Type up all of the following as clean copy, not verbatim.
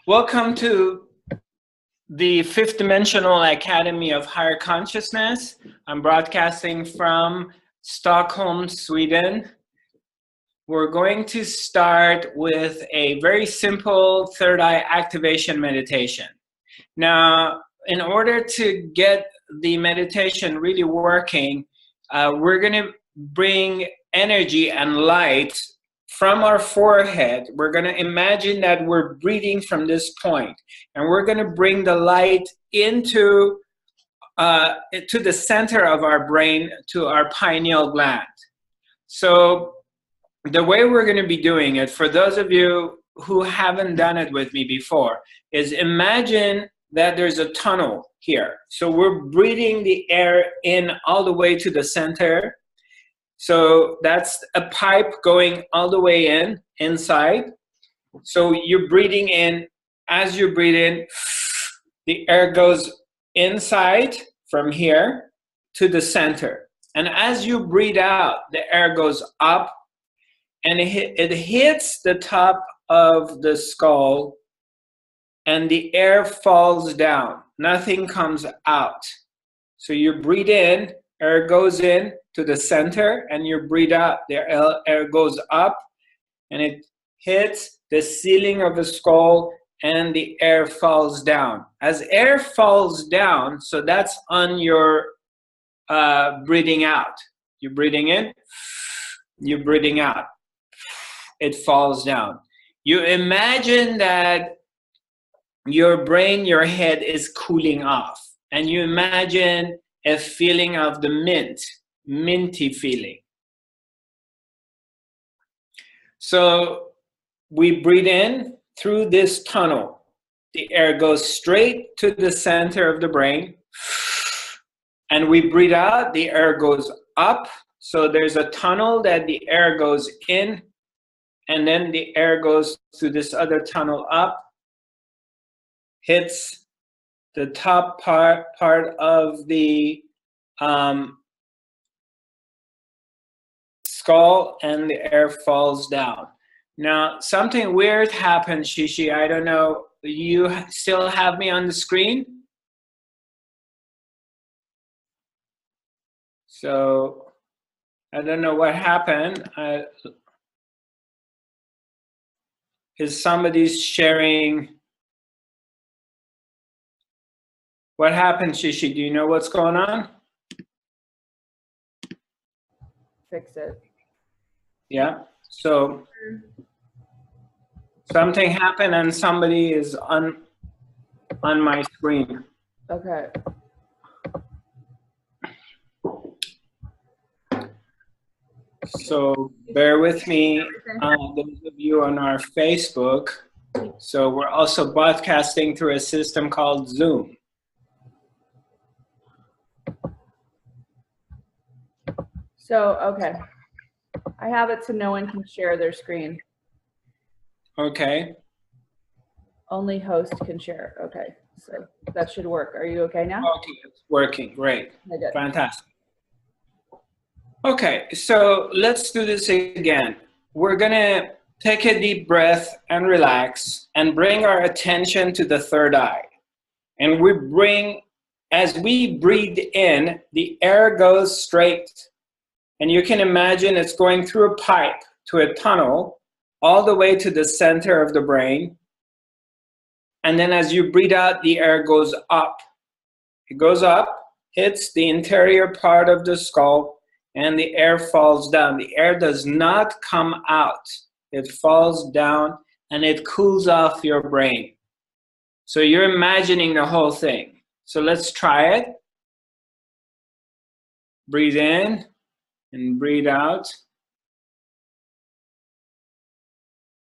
Welcome to the Fifth Dimensional Academy of Higher Consciousness. I'm broadcasting from Stockholm, Sweden. We're going to start with a very simple third eye activation meditation. Now, in order to get the meditation really working, we're going to bring energy and light from our forehead. We're going to imagine that we're breathing from this point, and we're going to bring the light into to the center of our brain, to our pineal gland. So the way we're going to be doing it, for those of you who haven't done it with me before, is imagine that there's a tunnel here. So we're breathing the air in all the way to the center. So that's a pipe going all the way inside. So you're breathing in. As you breathe in, the air goes inside from here to the center. And as you breathe out, the air goes up and it hits the top of the skull, and the air falls down. Nothing comes out. So you breathe in, air goes in to the center, and you breathe out, the air goes up, and it hits the ceiling of the skull, and the air falls down. As air falls down, so that's on your breathing out. You're breathing in, you're breathing out. It falls down. You imagine that your brain, your head is cooling off, and you imagine a feeling of the minty feeling. So we breathe in through this tunnel. The air goes straight to the center of the brain, and we breathe out, the air goes up. So there's a tunnel that the air goes in, and then the air goes through this other tunnel up, hits the top part of the skull, and the air falls down. Now, something weird happened, Shishi. I don't know. You still have me on the screen? So, I don't know what happened. Is somebody sharing? What happened, Shishi? Do you know what's going on? Fix it. Yeah. So something happened and somebody is on my screen. Okay. So bear with me, those of you on our Facebook. So we're also broadcasting through a system called Zoom. So, okay. I have it so no one can share their screen. Okay. Only host can share. Okay. So that should work. Are you okay now? Okay, it's working. Great. Okay. Fantastic. Okay, so let's do this again. We're gonna take a deep breath and relax and bring our attention to the third eye. And as we breathe in, the air goes straight. And you can imagine it's going through a pipe to a tunnel all the way to the center of the brain. And then as you breathe out, the air goes up. It goes up, hits the interior part of the skull, and the air falls down. The air does not come out. It falls down and it cools off your brain. So you're imagining the whole thing. So let's try it. Breathe in and breathe out.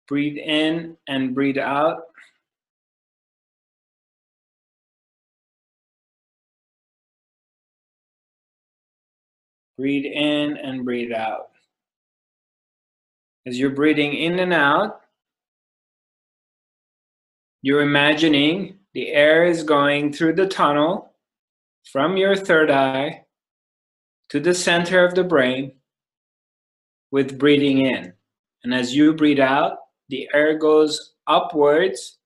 Breathe in and breathe out. Breathe in and breathe out. As you're breathing in and out, you're imagining the air is going through the tunnel from your third eye to the center of the brain with breathing in. And as you breathe out, the air goes upwards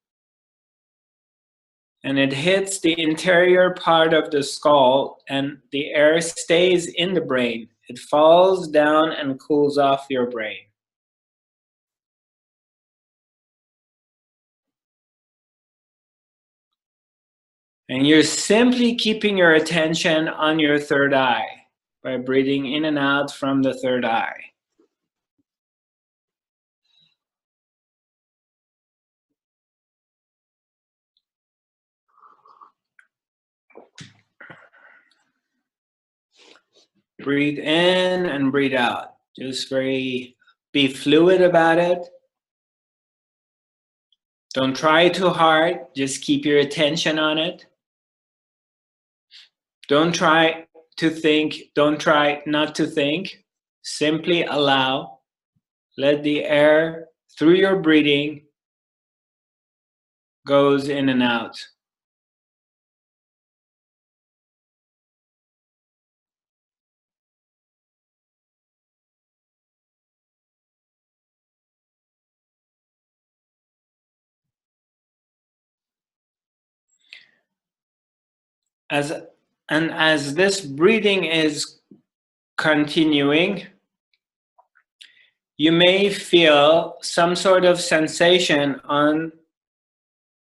and it hits the interior part of the skull, and the air stays in the brain. It falls down and cools off your brain. And you're simply keeping your attention on your third eye by breathing in and out from the third eye. Breathe in and breathe out. Just be fluid about it. Don't try too hard. Just keep your attention on it. Don't try to think. Don't try not to think. Simply allow. Let the air through your breathing goes in and out. As this breathing is continuing, you may feel some sort of sensation on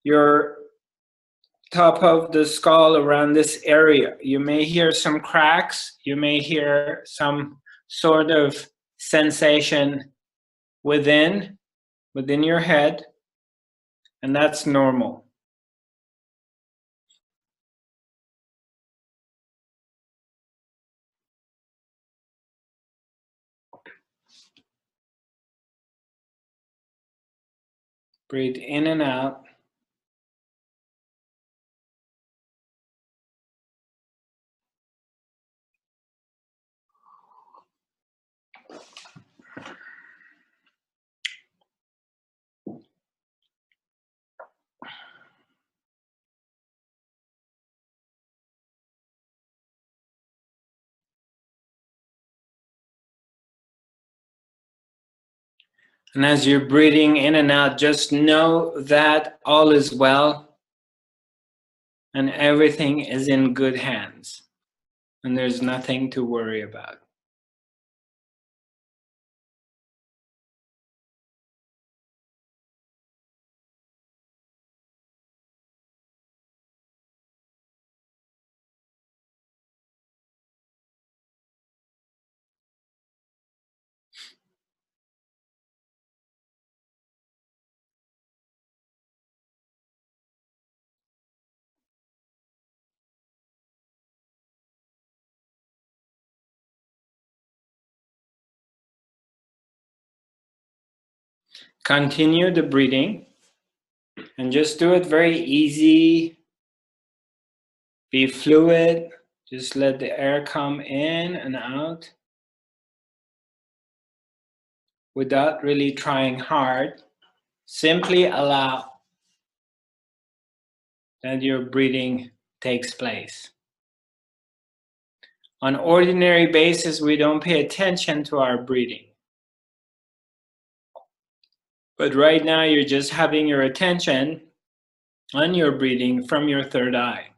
your top of the skull around this area. You may hear some cracks. You may hear some sort of sensation within your head, and that's normal. Breathe in and out. And as you're breathing in and out, just know that all is well and everything is in good hands, and there's nothing to worry about. Continue the breathing and just do it very easy. Be fluid. Just let the air come in and out without really trying hard. Simply allow that your breathing takes place. On ordinary basis, we don't pay attention to our breathing. But right now, you're just having your attention on your breathing from your third eye.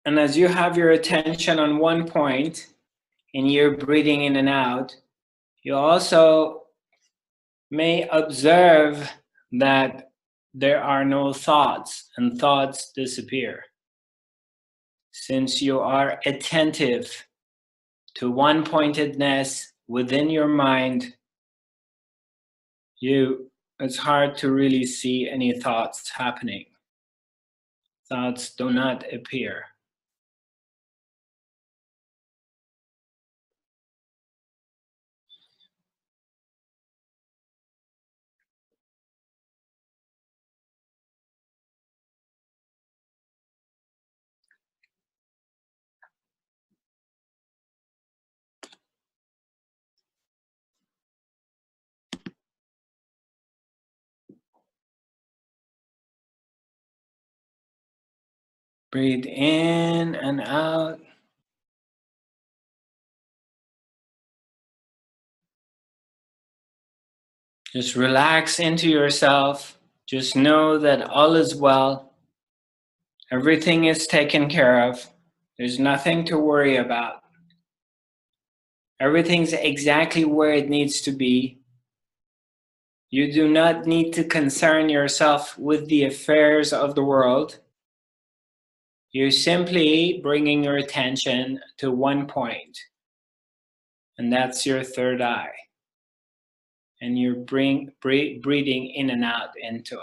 And as you have your attention on one point and you're breathing in and out, you also may observe that there are no thoughts, and thoughts disappear. Since you are attentive to one-pointedness within your mind, it's hard to really see any thoughts happening. Thoughts do not appear. Breathe in and out. Just relax into yourself. Just know that all is well. Everything is taken care of. There's nothing to worry about. Everything's exactly where it needs to be. You do not need to concern yourself with the affairs of the world. You're simply bringing your attention to one point, and that's your third eye. And you're breathing in and out into it.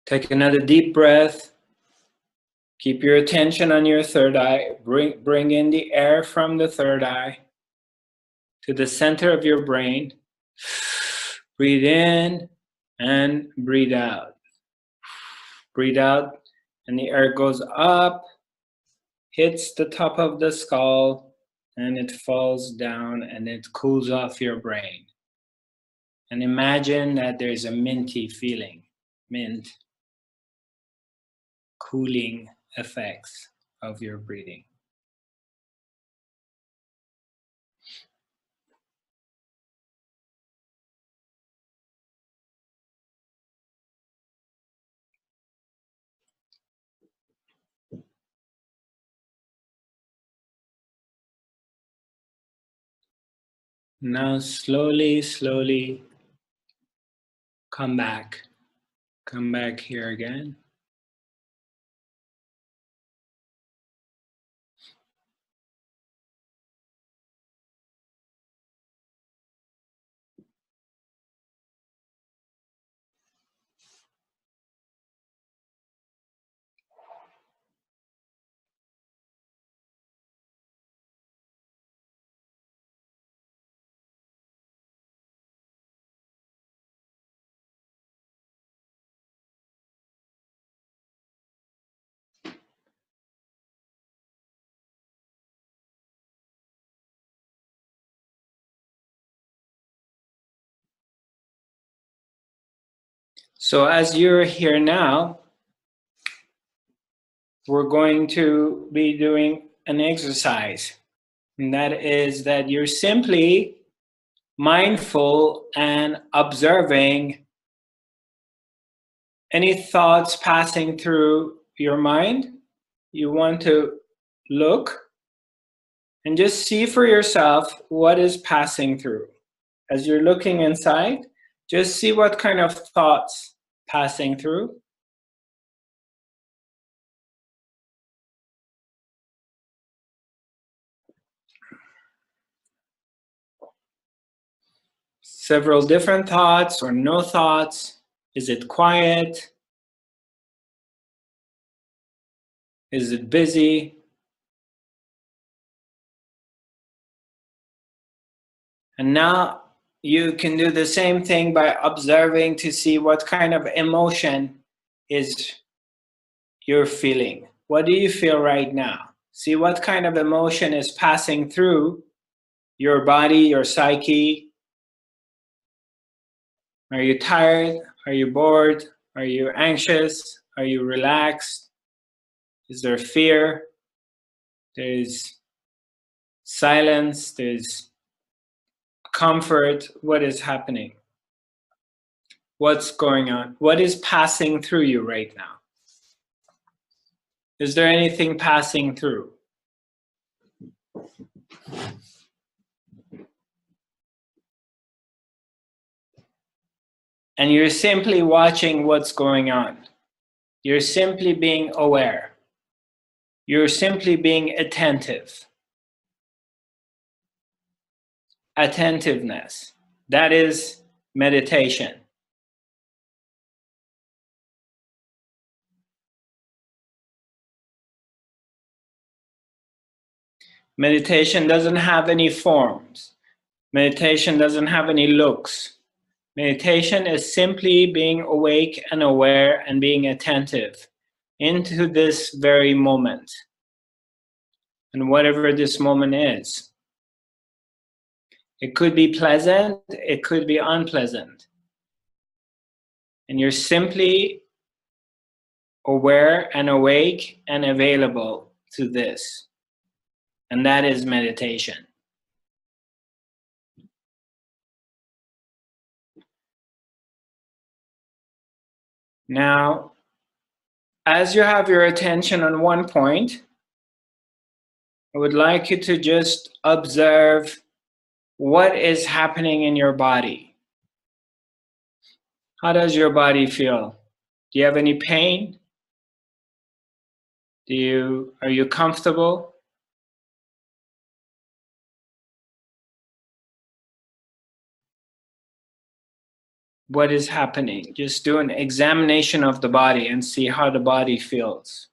Take another deep breath. Keep your attention on your third eye. Bring in the air from the third eye to the center of your brain. Breathe in and breathe out. Breathe out, and the air goes up, hits the top of the skull, and it falls down and it cools off your brain. And imagine that there's a minty feeling, mint, cooling effects of your breathing. Now slowly, slowly come back. Come back here again. So as you're here now, we're going to be doing an exercise. And that is that you're simply mindful and observing any thoughts passing through your mind. You want to look and just see for yourself what is passing through. As you're looking inside, just see what kind of thoughts passing through. Several different thoughts or no thoughts. Is it quiet? Is it busy? And now you can do the same thing by observing to see what kind of emotion is you're feeling. What do you feel right now? See what kind of emotion is passing through your body, your psyche. Are you tired? Are you bored? Are you anxious? Are you relaxed? Is there fear? There's silence. There's comfort. What is happening? What's going on? What is passing through you right now? Is there anything passing through? And you're simply watching what's going on. You're simply being aware. You're simply being attentive. Attentiveness. That is meditation. Meditation doesn't have any forms. Meditation doesn't have any looks. Meditation is simply being awake and aware and being attentive into this very moment, and whatever this moment is. It could be pleasant, it could be unpleasant. And you're simply aware and awake and available to this. And that is meditation. Now, as you have your attention on one point, I would like you to just observe what is happening in your body. How does your body feel? Do you have any pain? Are you comfortable? What is happening? Just do an examination of the body and see how the body feels.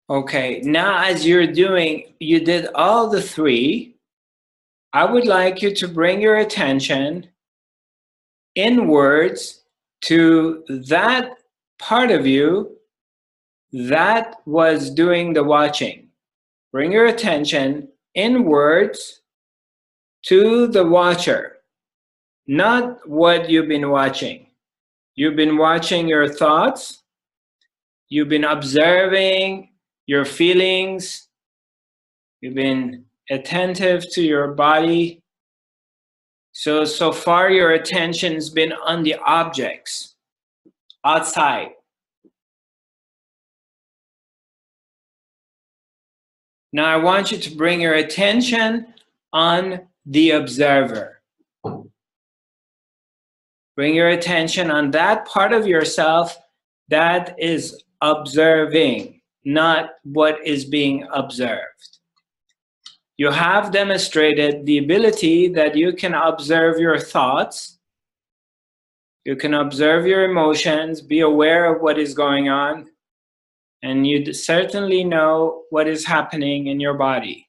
Okay, now as you did all the three, I would like you to bring your attention inwards to that part of you that was doing the watching. Bring your attention inwards to the watcher, not what you've been watching. You've been watching your thoughts, you've been observing your feelings, you've been attentive to your body. So far your attention's been on the objects outside. Now I want you to bring your attention on the observer. Bring your attention on that part of yourself that is observing, not what is being observed. You have demonstrated the ability that you can observe your thoughts, you can observe your emotions, be aware of what is going on, and you certainly know what is happening in your body.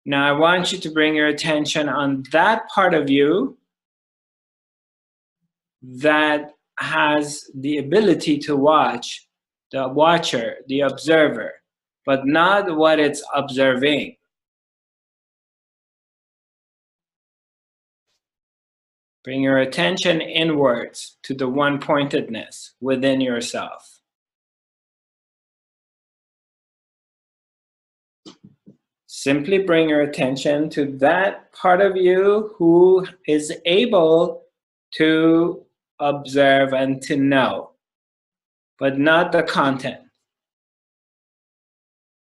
Now I want you to bring your attention on that part of you that has the ability to watch, the watcher, the observer, but not what it's observing. Bring your attention inwards to the one-pointedness within yourself. Simply bring your attention to that part of you who is able to observe and to know, but not the content.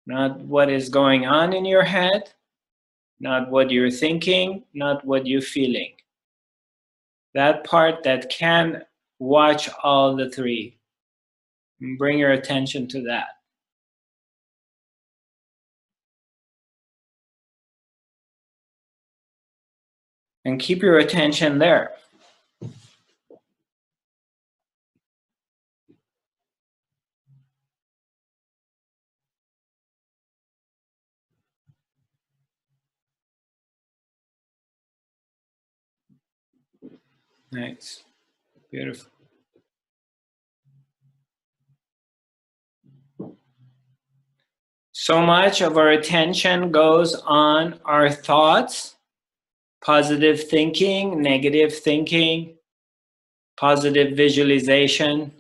Not what is going on in your head, not what you're thinking, not what you're feeling. That part that can watch all the three. Bring your attention to that. And keep your attention there. Nice. Beautiful. So much of our attention goes on our thoughts, positive thinking, negative thinking, positive visualization,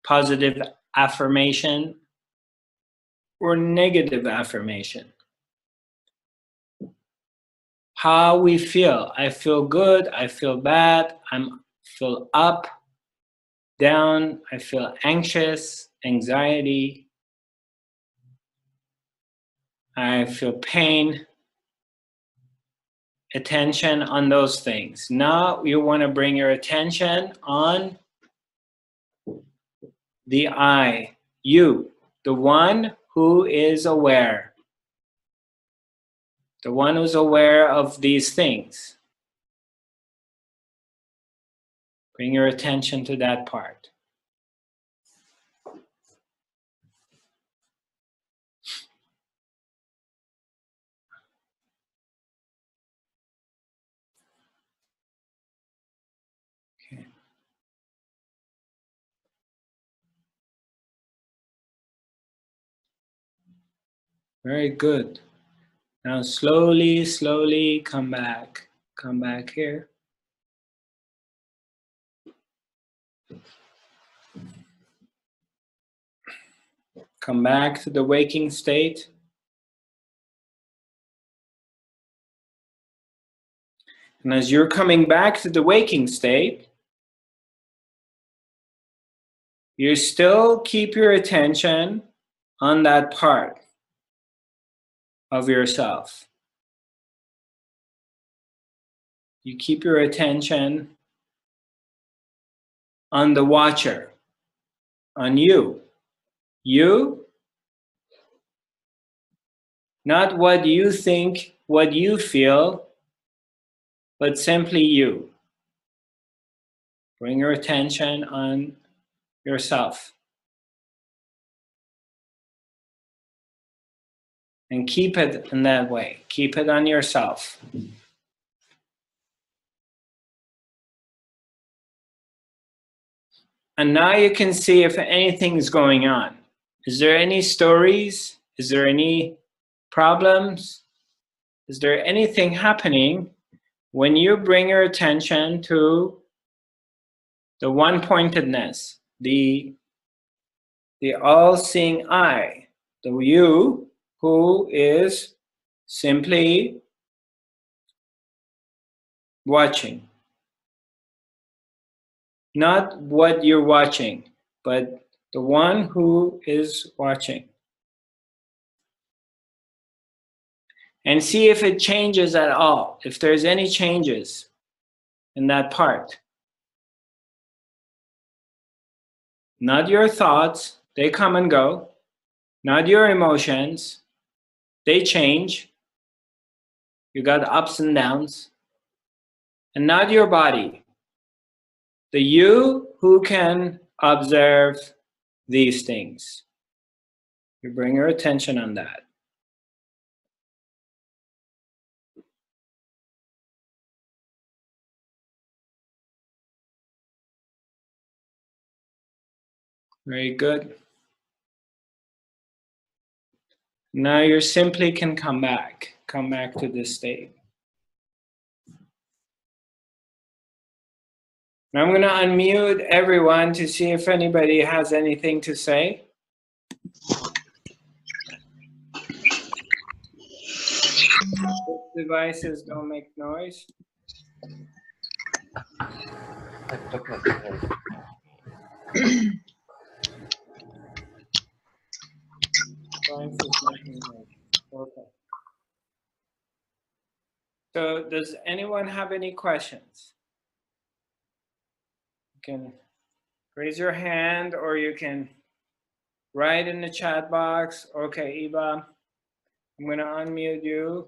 positive affirmation, or negative affirmation. How we feel. I feel good, I feel bad, I feel up, down, I feel anxious, anxiety, I feel pain. Attention on those things. Now you want to bring your attention on the I, You, the one who is aware. The one who's aware of these things. Bring your attention to that part. Okay. Very good. Now slowly, slowly come back. Come back here. Come back to the waking state. And as you're coming back to the waking state, you still keep your attention on that part of yourself. You keep your attention on the watcher, on you. You, not what you think, what you feel, but simply you. Bring your attention on yourself. And keep it in that way. Keep it on yourself. And now you can see if anything is going on. Is there any stories? Is there any problems? Is there anything happening when you bring your attention to the one-pointedness, the all-seeing eye, the you who is simply watching? Not what you're watching, but the one who is watching. And see if it changes at all, if there's any changes in that part. Not your thoughts, they come and go. Not your emotions, they change. You got ups and downs. And not your body. The you who can observe these things. You bring your attention on that. Very good. Now you simply can come back to this state. Now I'm going to unmute everyone to see if anybody has anything to say. Devices don't make noise. Okay. So does anyone have any questions? You can raise your hand or you can write in the chat box. Okay, Eva, I'm going to unmute you.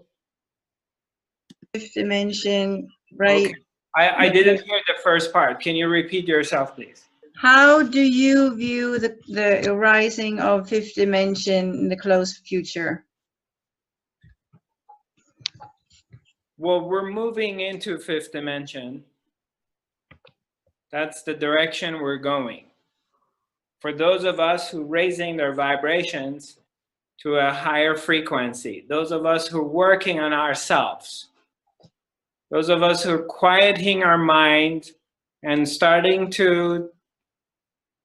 Fifth dimension, right? Okay. I didn't hear the first part. Can you repeat yourself, please? How do you view the arising of fifth dimension in the close future? Well, we're moving into fifth dimension. That's the direction we're going. For those of us who are raising their vibrations to a higher frequency, those of us who are working on ourselves, those of us who are quieting our mind and starting to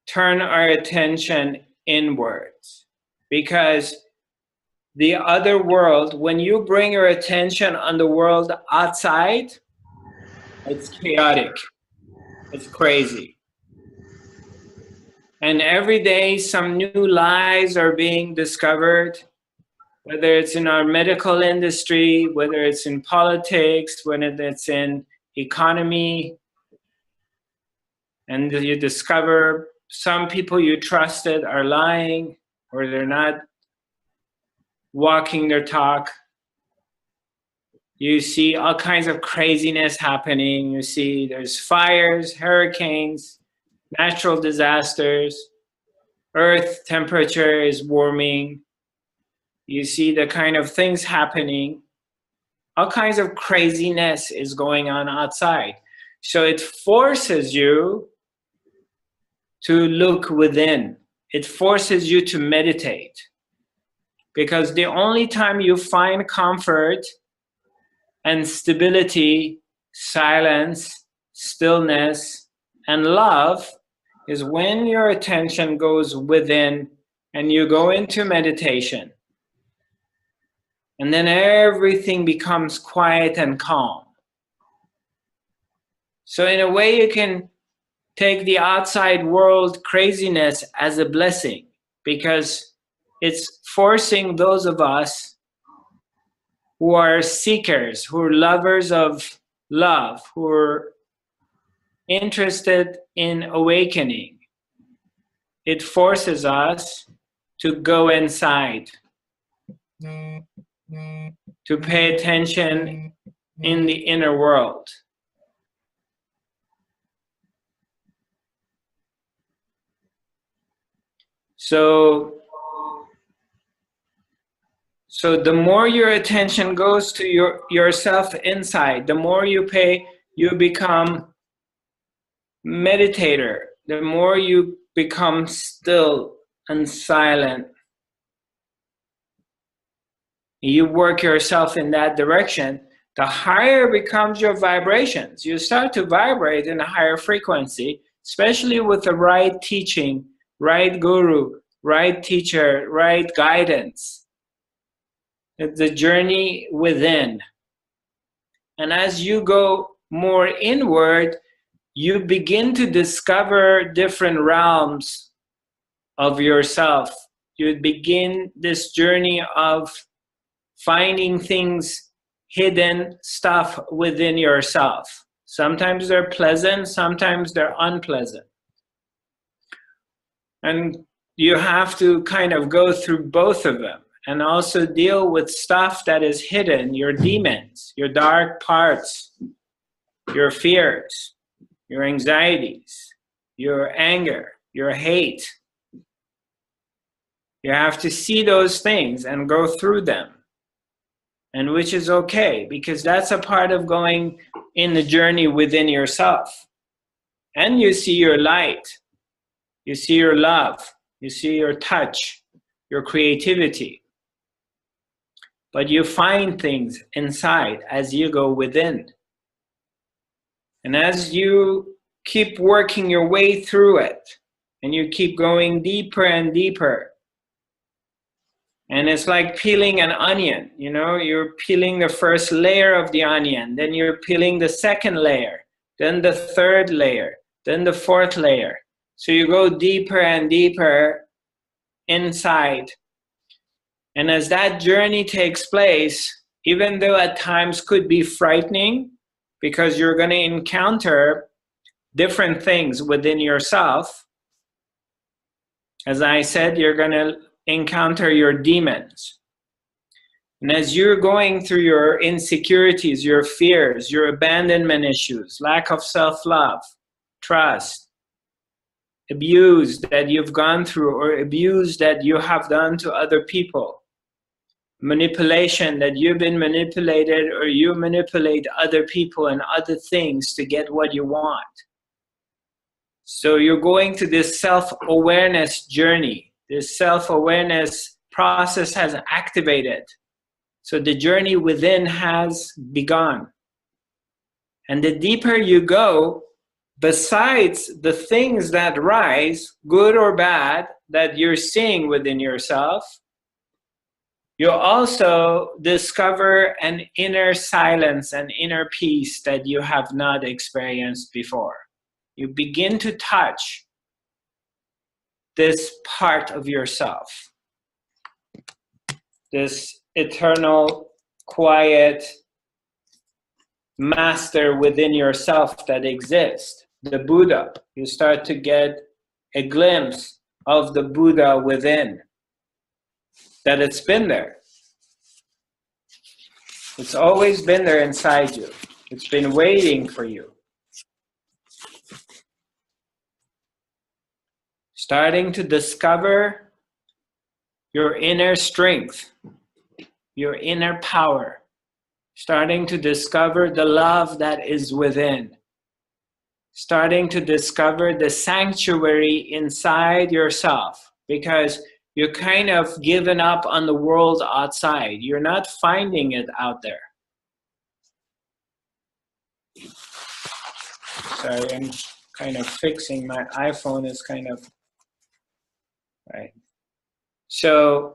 turn our attention inwards. Because the other world, when you bring your attention on the world outside, it's chaotic, it's crazy. And every day some new lies are being discovered, whether it's in our medical industry, whether it's in politics, whether it's in economy, and you discover some people you trusted are lying, or they're not walking their talk. You see all kinds of craziness happening. You see there's fires, hurricanes, natural disasters, earth temperature is warming. You see the kind of things happening. All kinds of craziness is going on outside. So it forces you to look within. It forces you to meditate. Because the only time you find comfort and stability, silence, stillness, and love is when your attention goes within and you go into meditation. And then everything becomes quiet and calm. So in a way, you can take the outside world craziness as a blessing, because it's forcing those of us who are seekers, who are lovers of love, who are interested in awakening. It forces us to go inside, to pay attention in the inner world. So the more your attention goes to yourself inside, the more you become meditator, the more you become still and silent. You work yourself in that direction, the higher becomes your vibrations. You start to vibrate in a higher frequency, especially with the right teaching, right guru, right teacher, right guidance. It's the journey within. And as you go more inward, you begin to discover different realms of yourself. You begin this journey of finding things, hidden stuff within yourself. Sometimes they're pleasant, sometimes they're unpleasant. And you have to kind of go through both of them and also deal with stuff that is hidden, your demons, your dark parts, your fears, your anxieties, your anger, your hate. You have to see those things and go through them. And which is okay, because that's a part of going in the journey within yourself. And you see your light, you see your love, you see your touch, your creativity. But you find things inside as you go within. And as you keep working your way through it, and you keep going deeper and deeper, and it's like peeling an onion, you know, you're peeling the first layer of the onion, then you're peeling the second layer, then the third layer, then the fourth layer. So you go deeper and deeper inside. And as that journey takes place, even though at times could be frightening, because you're going to encounter different things within yourself, as I said, you're going to encounter your demons. And as you're going through your insecurities, your fears, your abandonment issues, lack of self-love, trust, abuse that you've gone through or abuse that you have done to other people, manipulation that you've been manipulated or you manipulate other people and other things to get what you want. So you're going to this self-awareness journey. This self-awareness process has activated. So the journey within has begun. And the deeper you go, besides the things that rise, good or bad, that you're seeing within yourself, you also discover an inner silence, an inner peace that you have not experienced before. You begin to touch this part of yourself, this eternal, quiet master within yourself that exists, the Buddha. You start to get a glimpse of the Buddha within, that it's been there. It's always been there inside you. It's been waiting for you. Starting to discover your inner strength, your inner power. Starting to discover the love that is within. Starting to discover the sanctuary inside yourself, because you're kind of given up on the world outside. You're not finding it out there. Sorry, I'm kind of fixing my iPhone is kind of, right. So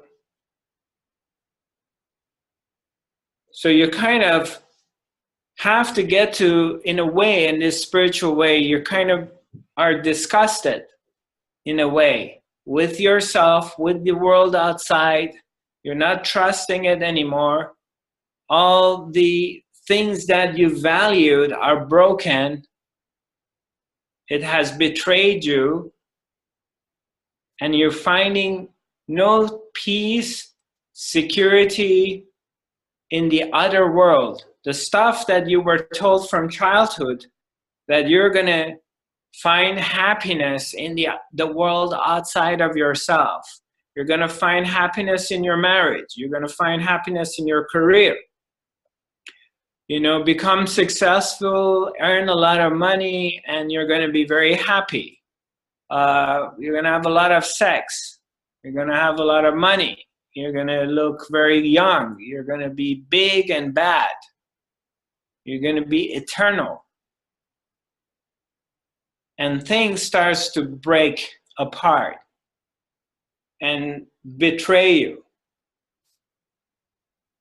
you kind of have to get to, in a way, in this spiritual way, you kind of are disgusted in a way with yourself, with the world outside. You're not trusting it anymore. All the things that you valued are broken. It has betrayed you, and you're finding no peace, security in the other world. The stuff that you were told from childhood, that you're going to find happiness in the world outside of yourself. You're going to find happiness in your marriage. You're going to find happiness in your career. You know, become successful, earn a lot of money, and you're going to be very happy. You're going to have a lot of sex. You're going to have a lot of money. You're going to look very young. You're going to be big and bad. You're going to be eternal. And things starts to break apart and betray you.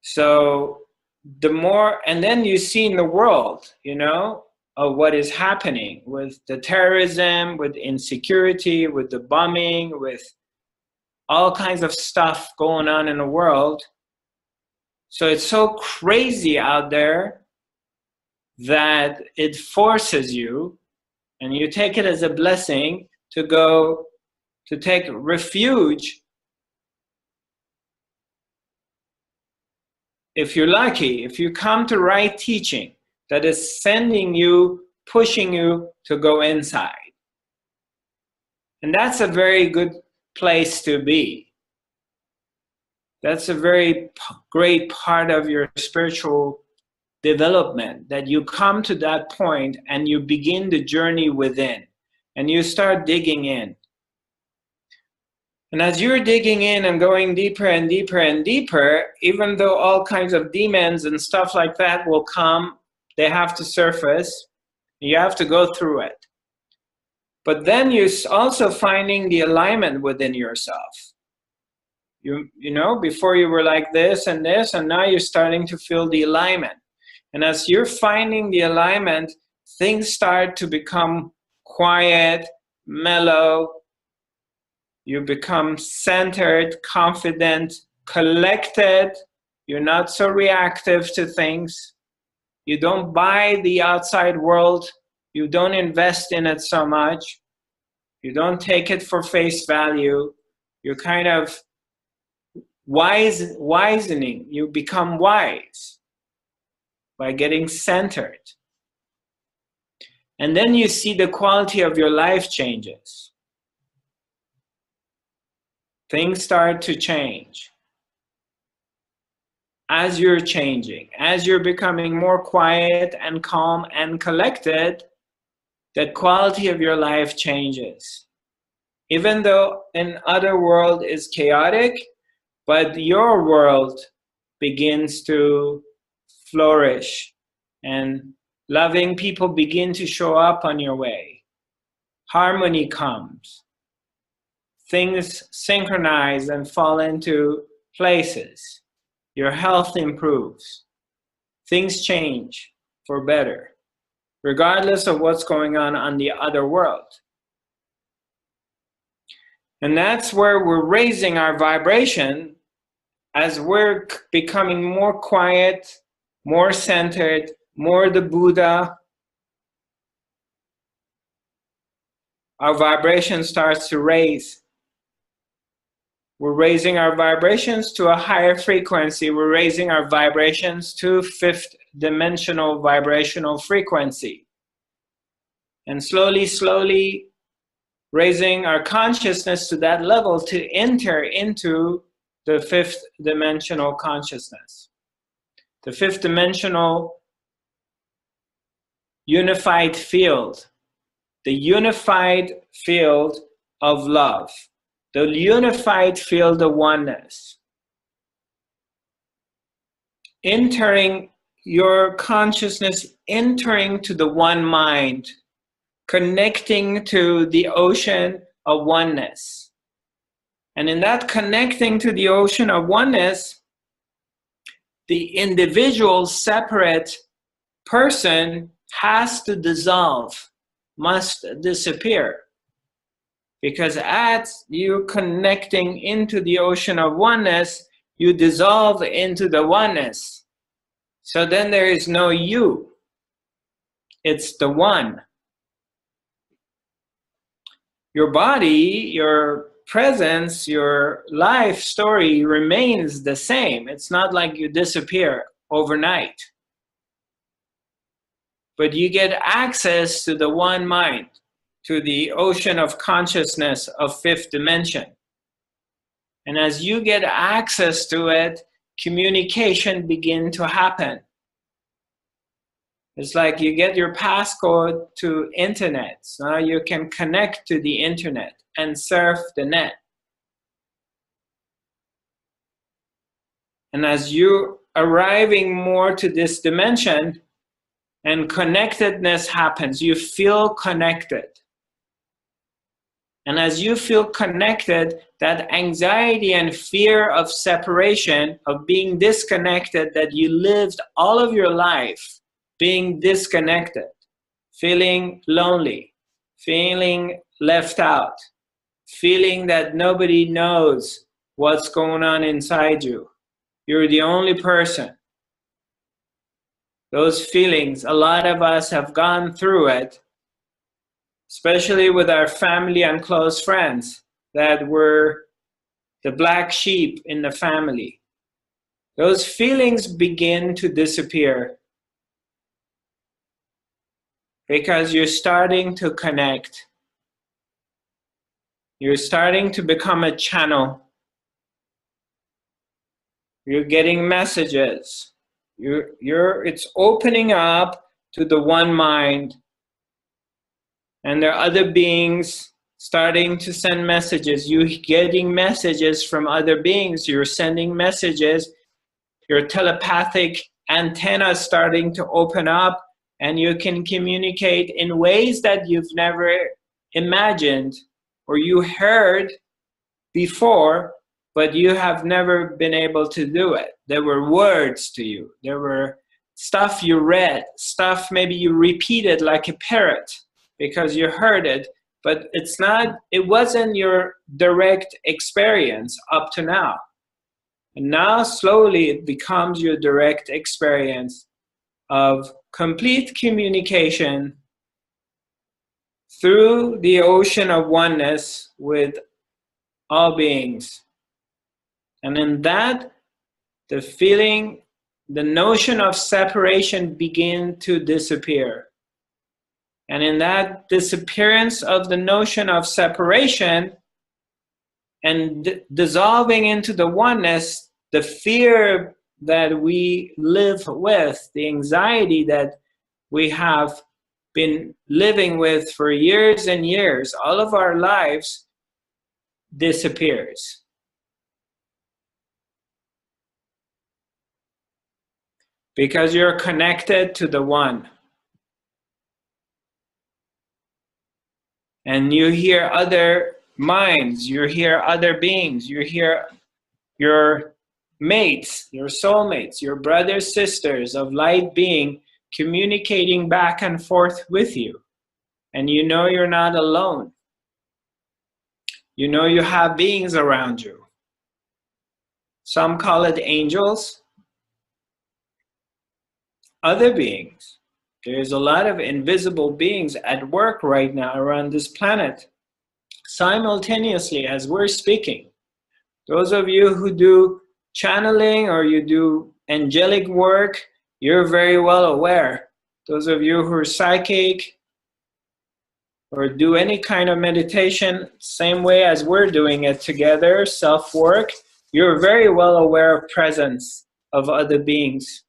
So the more, and then you see in the world, you know, of what is happening with the terrorism, with insecurity, with the bombing, with all kinds of stuff going on in the world. So it's so crazy out there that it forces you, and you take it as a blessing, to go to take refuge, if you're lucky, if you come to right teaching that is sending you, pushing you to go inside. And that's a very good place to be. That's a very great part of your spiritual development, that you come to that point and you begin the journey within, and you start digging in. And as you're digging in and going deeper and deeper and deeper, even though all kinds of demons and stuff like that will come, they have to surface, you have to go through it. But then you're also finding the alignment within yourself. You know, before you were like this, and now you're starting to feel the alignment. And as you're finding the alignment, things start to become quiet, mellow. You become centered, confident, collected. You're not so reactive to things. You don't buy the outside world. You don't invest in it so much. You don't take it for face value. You're kind of wisening. You become wise by getting centered. And then you see the quality of your life changes. Things start to change. As you're changing, as you're becoming more quiet and calm and collected, the quality of your life changes. Even though an other world is chaotic, but your world begins to flourish, and loving people begin to show up on your way. Harmony comes. Things synchronize and fall into places. Your health improves. Things change for better, regardless of what's going on the other world. And that's where we're raising our vibration as we're becoming more quiet, more centered, more the Buddha. our vibration starts to raise. We're raising our vibrations to a higher frequency. We're raising our vibrations to fifth dimensional vibrational frequency. And slowly, slowly raising our consciousness to that level to enter into the fifth dimensional consciousness. The fifth dimensional unified field. The unified field of love. The unified field of oneness. Entering your consciousness, entering to the one mind, connecting to the ocean of oneness. And in that connecting to the ocean of oneness, the individual separate person has to dissolve, must disappear. Because as you connecting into the ocean of oneness, you dissolve into the oneness. So then there is no you. It's the one. Your body, your presence, your life story remains the same. It's not like you disappear overnight. But you get access to the one mind, to the ocean of consciousness of fifth dimension. And as you get access to it, communication begin to happen. It's like you get your passcode to internet. So now you can connect to the internet and surf the net. And as you arriving more to this dimension and connectedness happens, you feel connected. And as you feel connected, that anxiety and fear of separation, of being disconnected that you lived all of your life, being disconnected, feeling lonely, feeling left out, feeling that nobody knows what's going on inside you. You're the only person. Those feelings, a lot of us have gone through it, especially with our family and close friends that were the black sheep in the family. Those feelings begin to disappear because you're starting to connect. You're starting to become a channel. You're getting messages. It's opening up to the one mind. And there are other beings starting to send messages. You're getting messages from other beings. You're sending messages. Your telepathic antenna starting to open up, and you can communicate in ways that you've never imagined or you heard before, but you have never been able to do it. There were words to you. There were stuff you read, stuff maybe you repeated like a parrot because you heard it, but it wasn't your direct experience up to now. And now slowly it becomes your direct experience of complete communication through the ocean of oneness with all beings. And in that, the feeling, the notion of separation begin to disappear. And in that disappearance of the notion of separation and dissolving into the oneness, the fear that we live with, the anxiety that we have been living with for years and years, all of our lives, disappears. Because you're connected to the one. And you hear other minds, you hear other beings, you hear your mates, your soulmates, your brothers, sisters of light being communicating back and forth with you. And you know you're not alone. You know you have beings around you. Some call it angels, other beings. There's a lot of invisible beings at work right now around this planet. simultaneously as we're speaking. Those of you who do channeling or you do angelic work, you're very well aware. Those of you who are psychic or do any kind of meditation, same way as we're doing it together, self-work, you're very well aware of presence of other beings.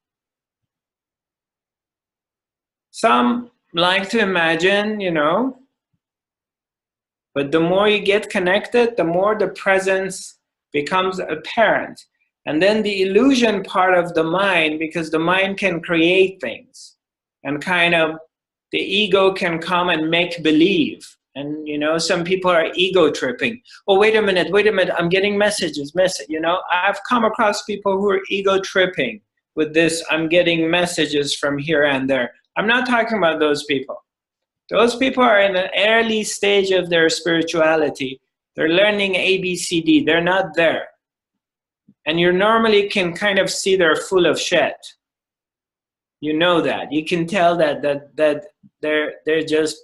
Some like to imagine, you know, but the more you get connected, the more the presence becomes apparent. And then the illusion part of the mind, because the mind can create things and kind of the ego can come and make believe. And, you know, some people are ego tripping. Oh, wait a minute, I'm getting messages. You know, I've come across people who are ego tripping with this. I'm getting messages from here and there. I'm not talking about those people. Those people are in an early stage of their spirituality. They're learning ABCD. They're not there. And you normally can kind of see they're full of shit. You know that. You can tell that they're just,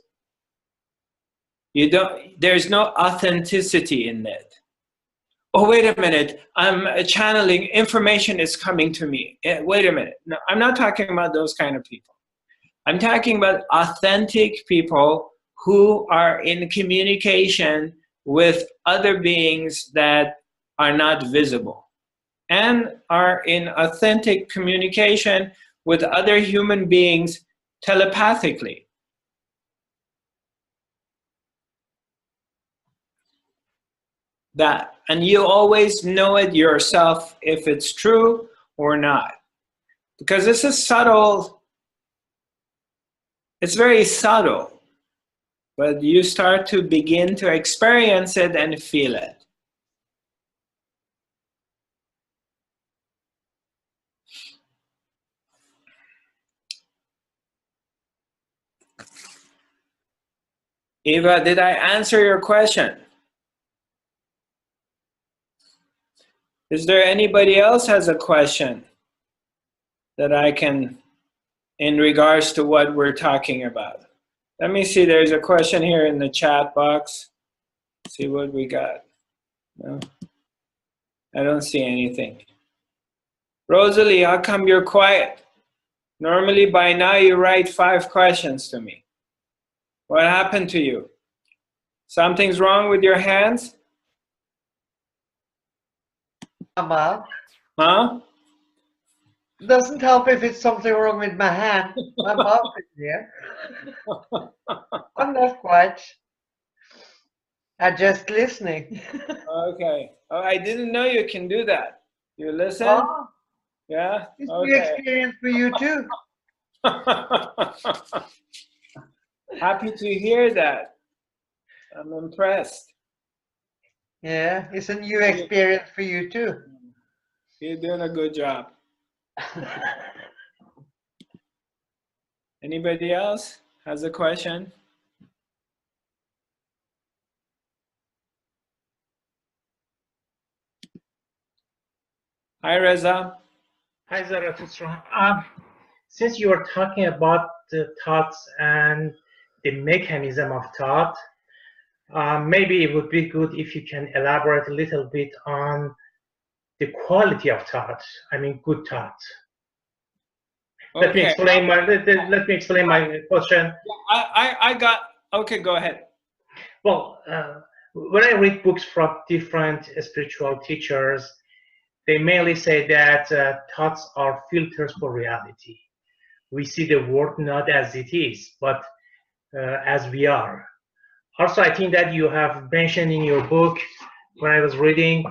there's no authenticity in it. Oh, wait a minute, I'm channeling, information is coming to me. Wait a minute. No, I'm not talking about those kind of people. I'm talking about authentic people who are in communication with other beings that are not visible and are in authentic communication with other human beings telepathically. That, and you always know it yourself if it's true or not. Because this is subtle. It's very subtle, but you start to begin to experience it and feel it. Eva, did I answer your question? Is there anybody else has a question that I can, in regards to what we're talking about? Let me see, there's a question here in the chat box. See what we got. No, I don't see anything. Rosalie, how come you're quiet? Normally by now you write 5 questions to me. What happened to you? Something's wrong with your hands? Well, Huh? doesn't help if it's something wrong with my hand. My mouth is here. I'm not quite. I'm just listening. Okay. Oh, I didn't know you can do that. You listen? Oh, Yeah? it's a new Okay. experience for you too. Happy to hear that. I'm impressed. Yeah, it's a new experience for you too. You're doing a good job. Anybody else has a question? Hi, Reza. Hi, Zarathustra. Since you are talking about the thoughts and the mechanism of thought, maybe it would be good if you can elaborate a little bit on the quality of thought. I mean, good thought. Okay. Let me explain my question. I got. Okay, go ahead. Well, when I read books from different spiritual teachers, they mainly say that thoughts are filters for reality. We see the world not as it is, but as we are. Also, I think that you have mentioned in your book, when I was reading,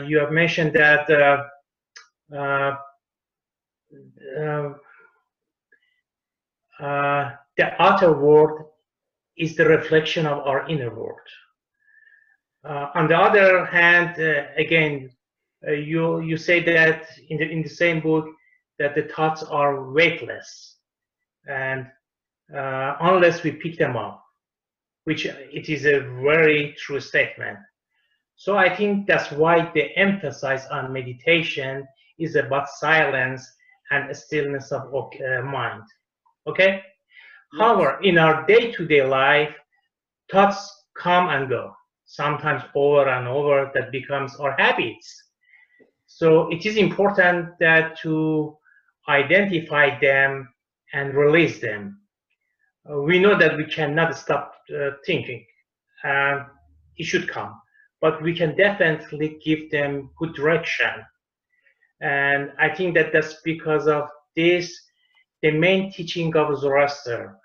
you have mentioned that the outer world is the reflection of our inner world. On the other hand, again, you say that in the same book that the thoughts are weightless, and unless we pick them up, which it is a very true statement. So I think that's why the emphasis on meditation is about silence and stillness of mind. Okay. Yes. However, in our day-to-day life, thoughts come and go, sometimes over and over. That becomes our habits. So it is important that to identify them and release them. We know that we cannot stop thinking. It should come, but we can definitely give them good direction. And I think that that's because of this, the main teaching of Zoroaster,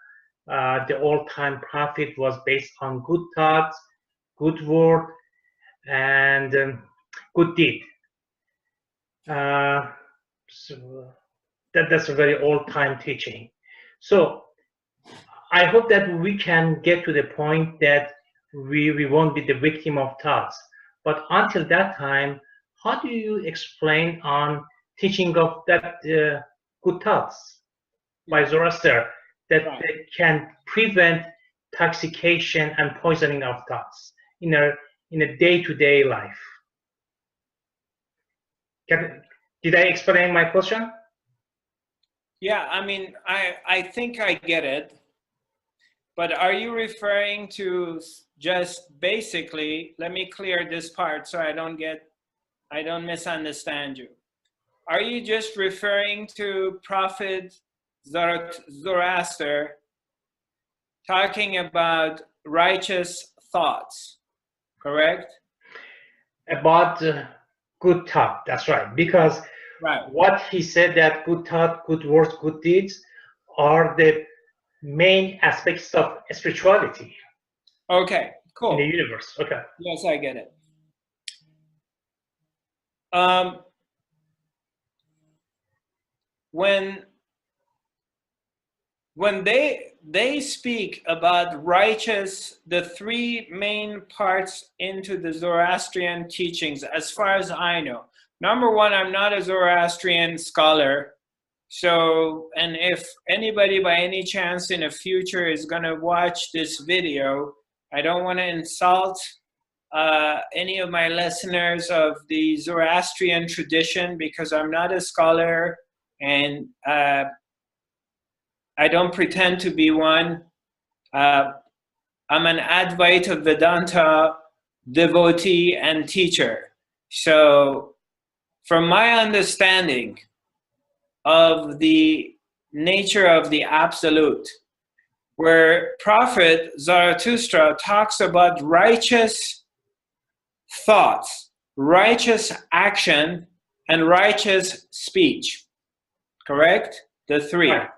the all-time prophet, was based on good thoughts, good word, and good deed. So that's a very old-time teaching. So I hope that we can get to the point that we won't be the victim of thoughts. But until that time, how do you explain on teaching of that good thoughts by Zoroaster that they can prevent intoxication and poisoning of thoughts in a day-to-day life? Did I explain my question? Yeah, I mean, I think I get it. But are you referring to just basically, let me clear this part so I don't misunderstand you. Are you just referring to Prophet Zoroaster talking about righteous thoughts, correct? About good thought, that's right. Because right. What he said, that good thought, good words, good deeds are the main aspects of spirituality. Okay, cool. In the universe, okay. Yes, I get it. When they speak about righteous, the three main parts into the Zoroastrian teachings, as far as I know. Number one, I'm not a Zoroastrian scholar. So, and if anybody by any chance in the future is going to watch this video, I don't want to insult any of my listeners of the Zoroastrian tradition, because I'm not a scholar and I don't pretend to be one. I'm an Advaita Vedanta devotee and teacher. So from my understanding of the nature of the absolute, where Prophet Zarathustra talks about righteous thoughts, righteous action, and righteous speech, correct? The three. Right.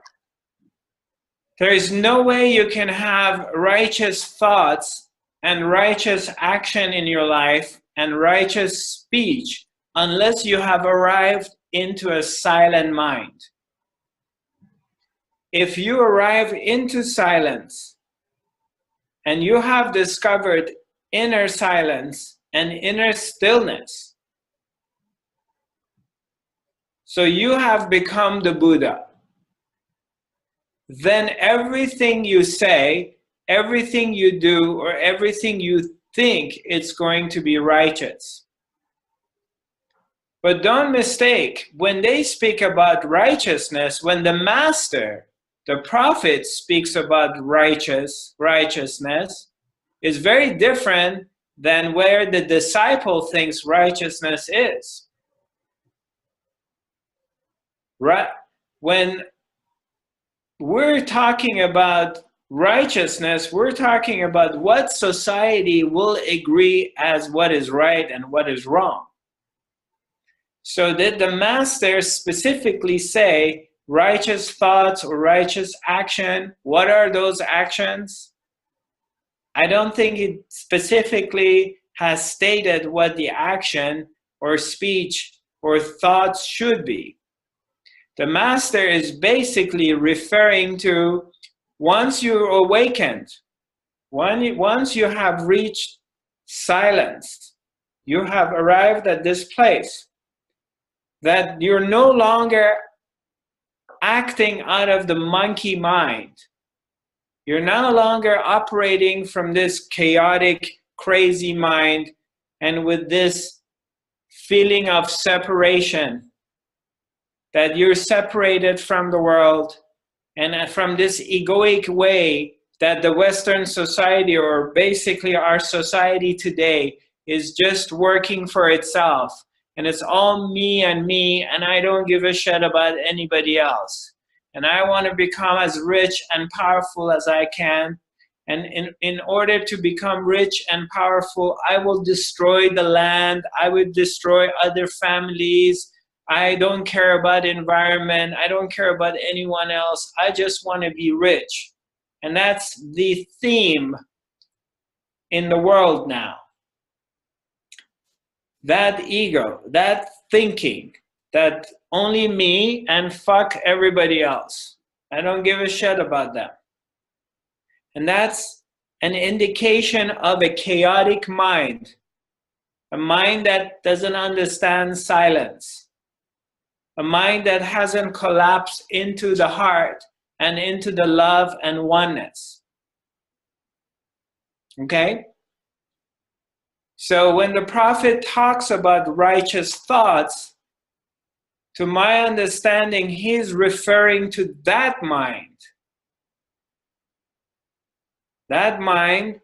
There is no way you can have righteous thoughts and righteous action in your life and righteous speech unless you have arrived into a silent mind. If you arrive into silence and you have discovered inner silence and inner stillness, so you have become the Buddha, then everything you say, everything you do, or everything you think, it's going to be righteous. But don't mistake, when they speak about righteousness, when the master, the prophet, speaks about righteousness, is very different than where the disciple thinks righteousness is. Right? When we're talking about righteousness, we're talking about what society will agree as what is right and what is wrong. So did the master specifically say righteous thoughts or righteous action? What are those actions? I don't think it specifically has stated what the action or speech or thoughts should be. The master is basically referring to once you're awakened, once you have reached silence, you have arrived at this place, that you're no longer acting out of the monkey mind. You're no longer operating from this chaotic, crazy mind and with this feeling of separation, that you're separated from the world, and from this egoic way that the Western society, or basically our society today, is just working for itself. And it's all me, and I don't give a shit about anybody else. And I want to become as rich and powerful as I can. And in order to become rich and powerful, I will destroy the land. I will destroy other families. I don't care about environment. I don't care about anyone else. I just want to be rich. And that's the theme in the world now. That ego, that thinking that only me and fuck everybody else. I don't give a shit about them. And that's an indication of a chaotic mind, a mind that doesn't understand silence, a mind that hasn't collapsed into the heart and into the love and oneness. Okay? So when the prophet talks about righteous thoughts, to my understanding, he's referring to that mind. That mind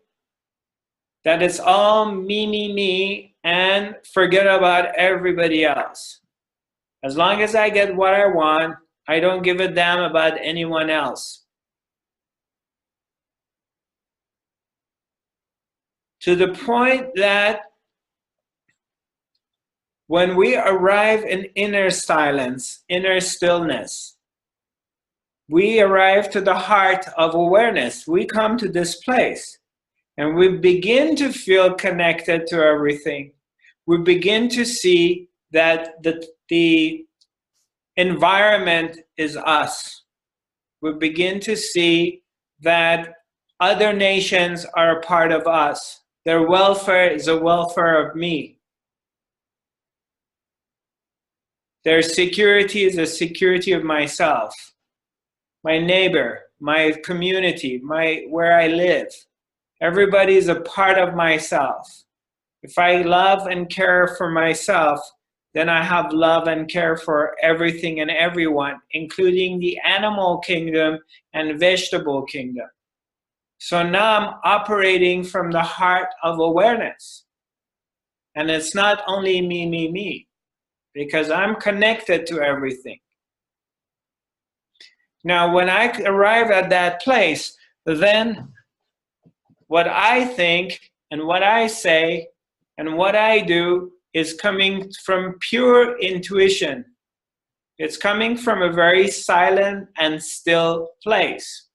that it's all me, and forget about everybody else. As long as I get what I want, I don't give a damn about anyone else. To the point that when we arrive in inner silence, inner stillness, we arrive to the heart of awareness. We come to this place and we begin to feel connected to everything. We begin to see that the environment is us. We begin to see that other nations are a part of us. Their welfare is the welfare of me. Their security is the security of myself, my neighbor, my community, where I live. Everybody is a part of myself. If I love and care for myself, then I have love and care for everything and everyone, including the animal kingdom and vegetable kingdom. So now I'm operating from the heart of awareness. And it's not only me, because I'm connected to everything. Now, when I arrive at that place, then what I think and what I say and what I do is coming from pure intuition. It's coming from a very silent and still place.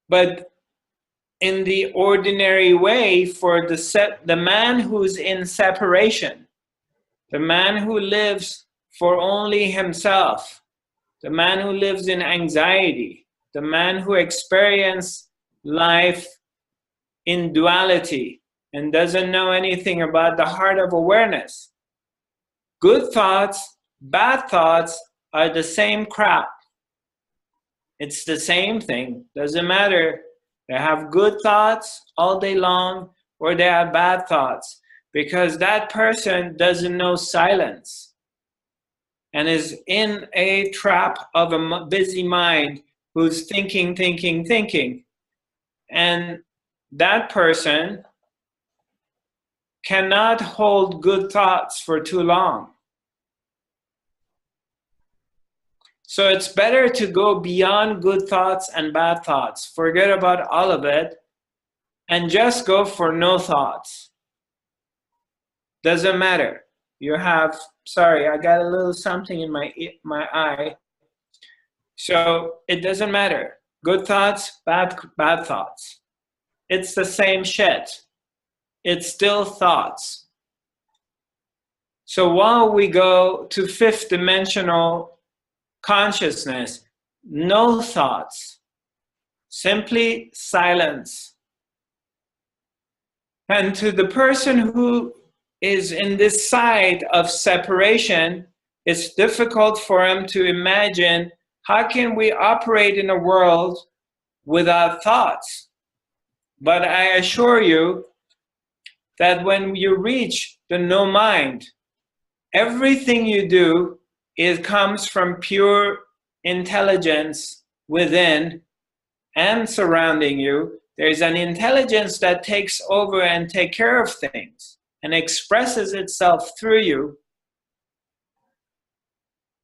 But in the ordinary way, for the man who's in separation, the man who lives for only himself, the man who lives in anxiety, the man who experiences life in duality and doesn't know anything about the heart of awareness. Good thoughts, bad thoughts are the same crap. It's the same thing. Doesn't matter. They have good thoughts all day long or they have bad thoughts, because that person doesn't know silence and is in a trap of a busy mind who's thinking. And that person cannot hold good thoughts for too long. So it's better to go beyond good thoughts and bad thoughts. Forget about all of it and just go for no thoughts. Doesn't matter. You have, sorry, I got a little something in my eye. So it doesn't matter. Good thoughts, bad thoughts. It's the same shit. It's still thoughts. So while we go to fifth dimensional consciousness, no thoughts, simply silence. And to the person who is in this side of separation, it's difficult for him to imagine how can we operate in a world without thoughts. But I assure you that when you reach the no mind, Everything you do, it comes from pure intelligence within and surrounding you. There's an intelligence that takes over and takes care of things and expresses itself through you.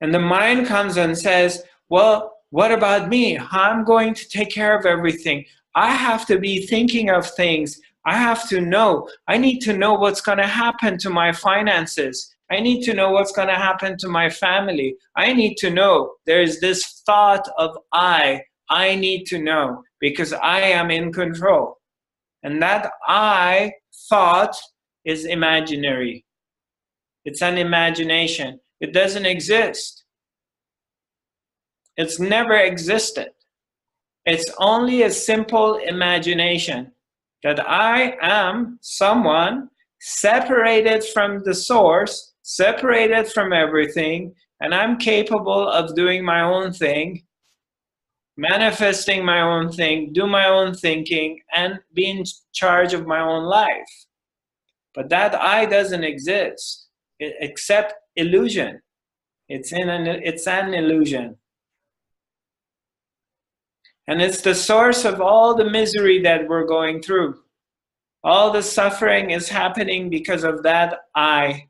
And the mind comes and says, well, what about me? I'm going to take care of everything. I have to be thinking of things. I have to know. I need to know what's going to happen to my finances. I need to know what's going to happen to my family. I need to know. There's this thought of I need to know because I am in control. And that I thought is imaginary. It's an imagination. It doesn't exist. It's never existed. It's only a simple imagination that I am someone separated from the source, separated from everything, and I'm capable of doing my own thing, manifesting my own thing, do my own thinking, and be in charge of my own life. But that I doesn't exist, except illusion. It's an illusion. And it's the source of all the misery that we're going through. All the suffering is happening because of that I.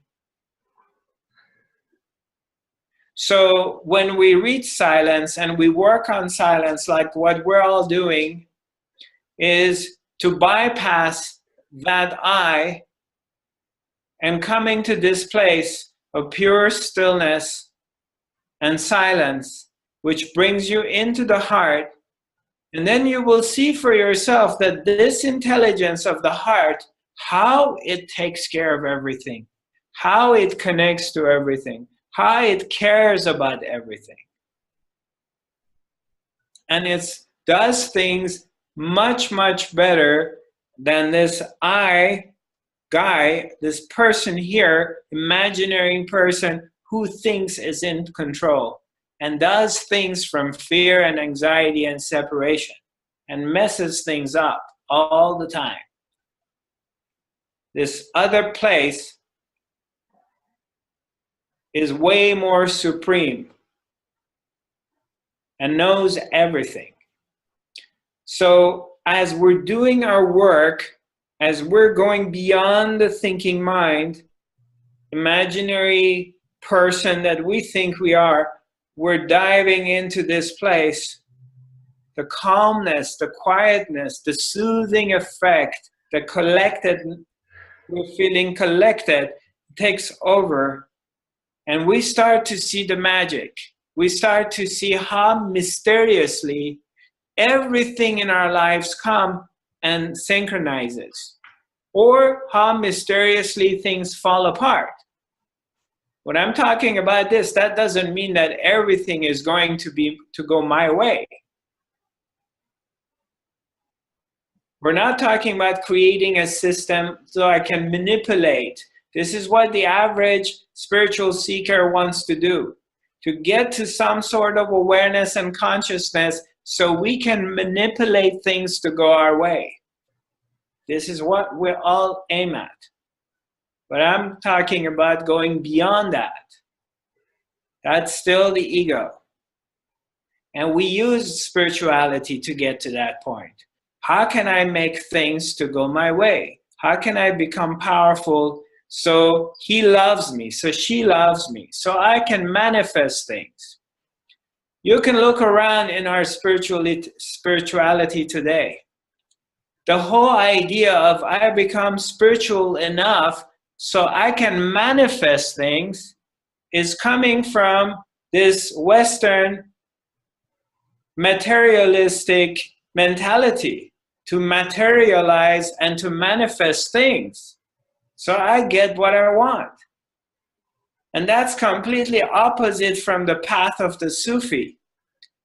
So when we reach silence and we work on silence, like what we're all doing, is to bypass that I and coming to this place of pure stillness and silence, which brings you into the heart. And then you will see for yourself that this intelligence of the heart, how it takes care of everything, how it connects to everything, how it cares about everything. And it does things much, much better than this I guy, this person here, imaginary person who thinks is in control and does things from fear and anxiety and separation and messes things up all the time. This other place is way more supreme and knows everything. So as we're doing our work, as we're going beyond the thinking mind, imaginary person that we think we are, we're diving into this place. The calmness, the quietness, the soothing effect, the collected, we're feeling collected, takes over. And we start to see the magic. We start to see how mysteriously everything in our lives come and synchronizes, or how mysteriously things fall apart. When I'm talking about this, that doesn't mean that everything is going to go my way. We're not talking about creating a system so I can manipulate. This is what the average spiritual seeker wants to do, to get to some sort of awareness and consciousness so we can manipulate things to go our way. This is what we all aim at. But I'm talking about going beyond that. That's still the ego. And we use spirituality to get to that point. How can I make things to go my way? How can I become powerful so he loves me, so she loves me, so I can manifest things? You can look around in our spirituality today. The whole idea of I become spiritual enough so I can manifest things is coming from this Western materialistic mentality, to materialize and to manifest things so I get what I want. And that's completely opposite from the path of the Sufi.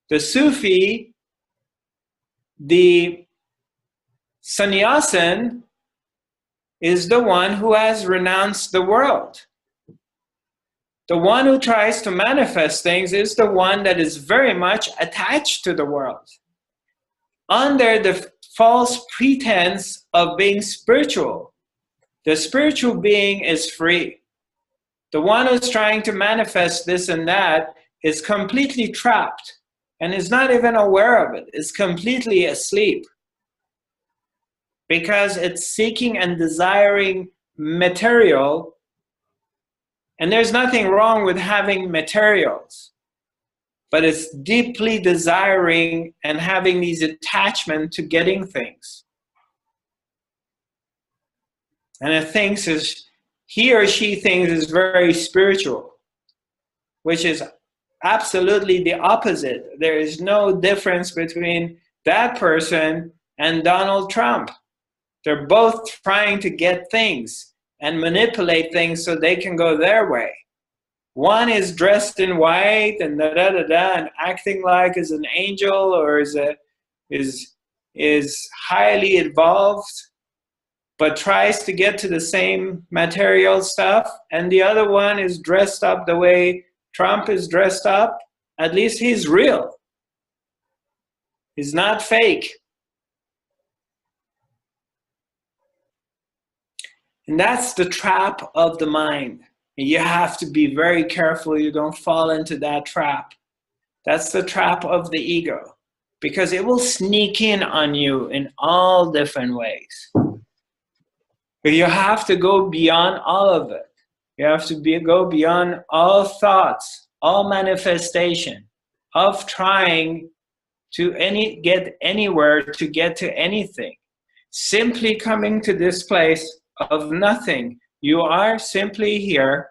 The Sufi, the sannyasin, is the one who has renounced the world. The one who tries to manifest things is the one that is very much attached to the world, under the false pretense of being spiritual. The spiritual being is free. The one who's trying to manifest this and that is completely trapped and is not even aware of it. It's completely asleep because it's seeking and desiring material. And there's nothing wrong with having materials, but it's deeply desiring and having these attachments to getting things. And it thinks is, he or she thinks is very spiritual, which is absolutely the opposite. There is no difference between that person and Donald Trump. They're both trying to get things and manipulate things so they can go their way. One is dressed in white and and acting like is an angel or is highly evolved, but tries to get to the same material stuff. And the other one is dressed up the way Trump is dressed up. At least he's real. He's not fake. And that's the trap of the mind. And you have to be very careful you don't fall into that trap. That's the trap of the ego, because it will sneak in on you in all different ways. But you have to go beyond all of it. You have to go beyond all thoughts, all manifestation of trying to get anywhere, to get to anything. Simply coming to this place of nothing. You are simply here.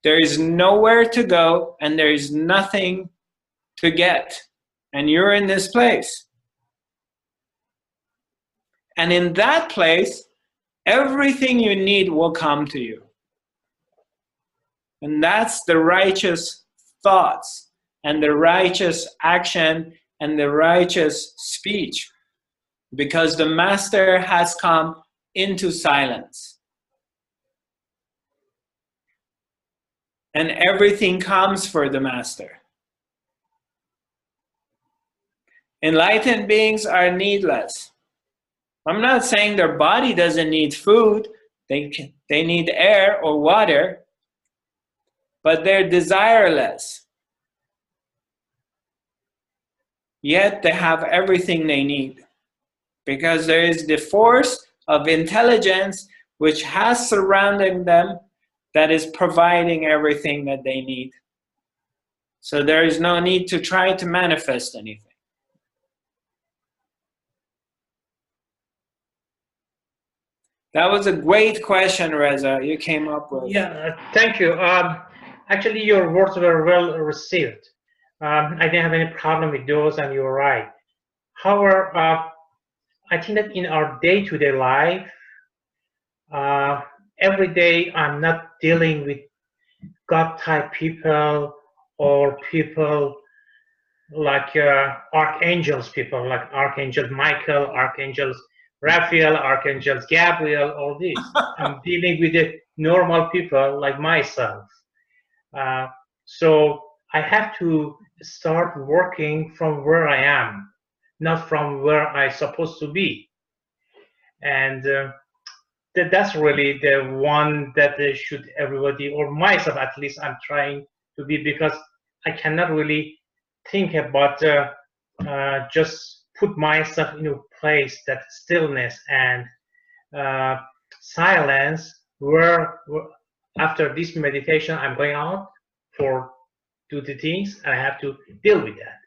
There is nowhere to go and there is nothing to get. And you're in this place. And in that place, everything you need will come to you. And that's the righteous thoughts and the righteous action and the righteous speech. Because the master has come into silence. And everything comes for the master. Enlightened beings are needless. I'm not saying their body doesn't need food. They need air or water. But they're desireless. Yet they have everything they need. Because there is the force of intelligence which has surrounded them that is providing everything that they need. So there is no need to try to manifest anything. That was a great question, Reza, you came up with. Yeah, thank you. Actually, your words were well received. I didn't have any problem with those, and you're right. However, I think that in our day-to-day life, every day I'm not dealing with God-type people or people like archangels, people like Archangel Michael, Archangel Raphael, Archangel Gabriel, all these. I'm dealing with the normal people like myself. So I have to start working from where I am, not from where I'm supposed to be. And that's really the one that should everybody, or myself at least, I'm trying to be, because I cannot really think about just put myself in a place, that stillness and silence, where after this meditation I'm going out for do the things and I have to deal with that.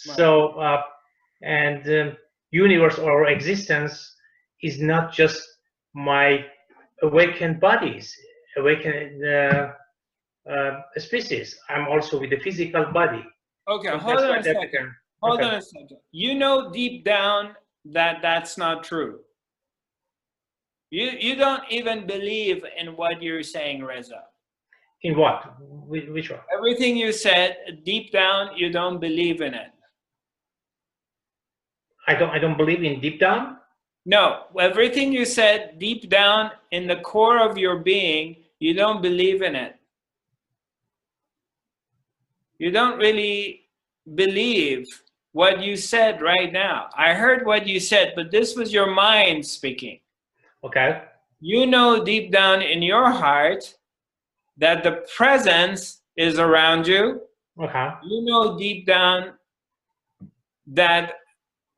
Right. So universe or existence is not just my awakened bodies, awakened species. I'm also with the physical body. Okay, so hold on a second. Hold on a second. You know deep down that that's not true. You don't even believe in what you're saying, Reza. In what? Which one? Everything you said, deep down, you don't believe in it. I don't believe in deep down? No, everything you said, deep down in the core of your being, you don't believe in it. You don't really believe what you said right now. I heard what you said, but this was your mind speaking. Okay. You know deep down in your heart that the presence is around you. Okay. You know deep down that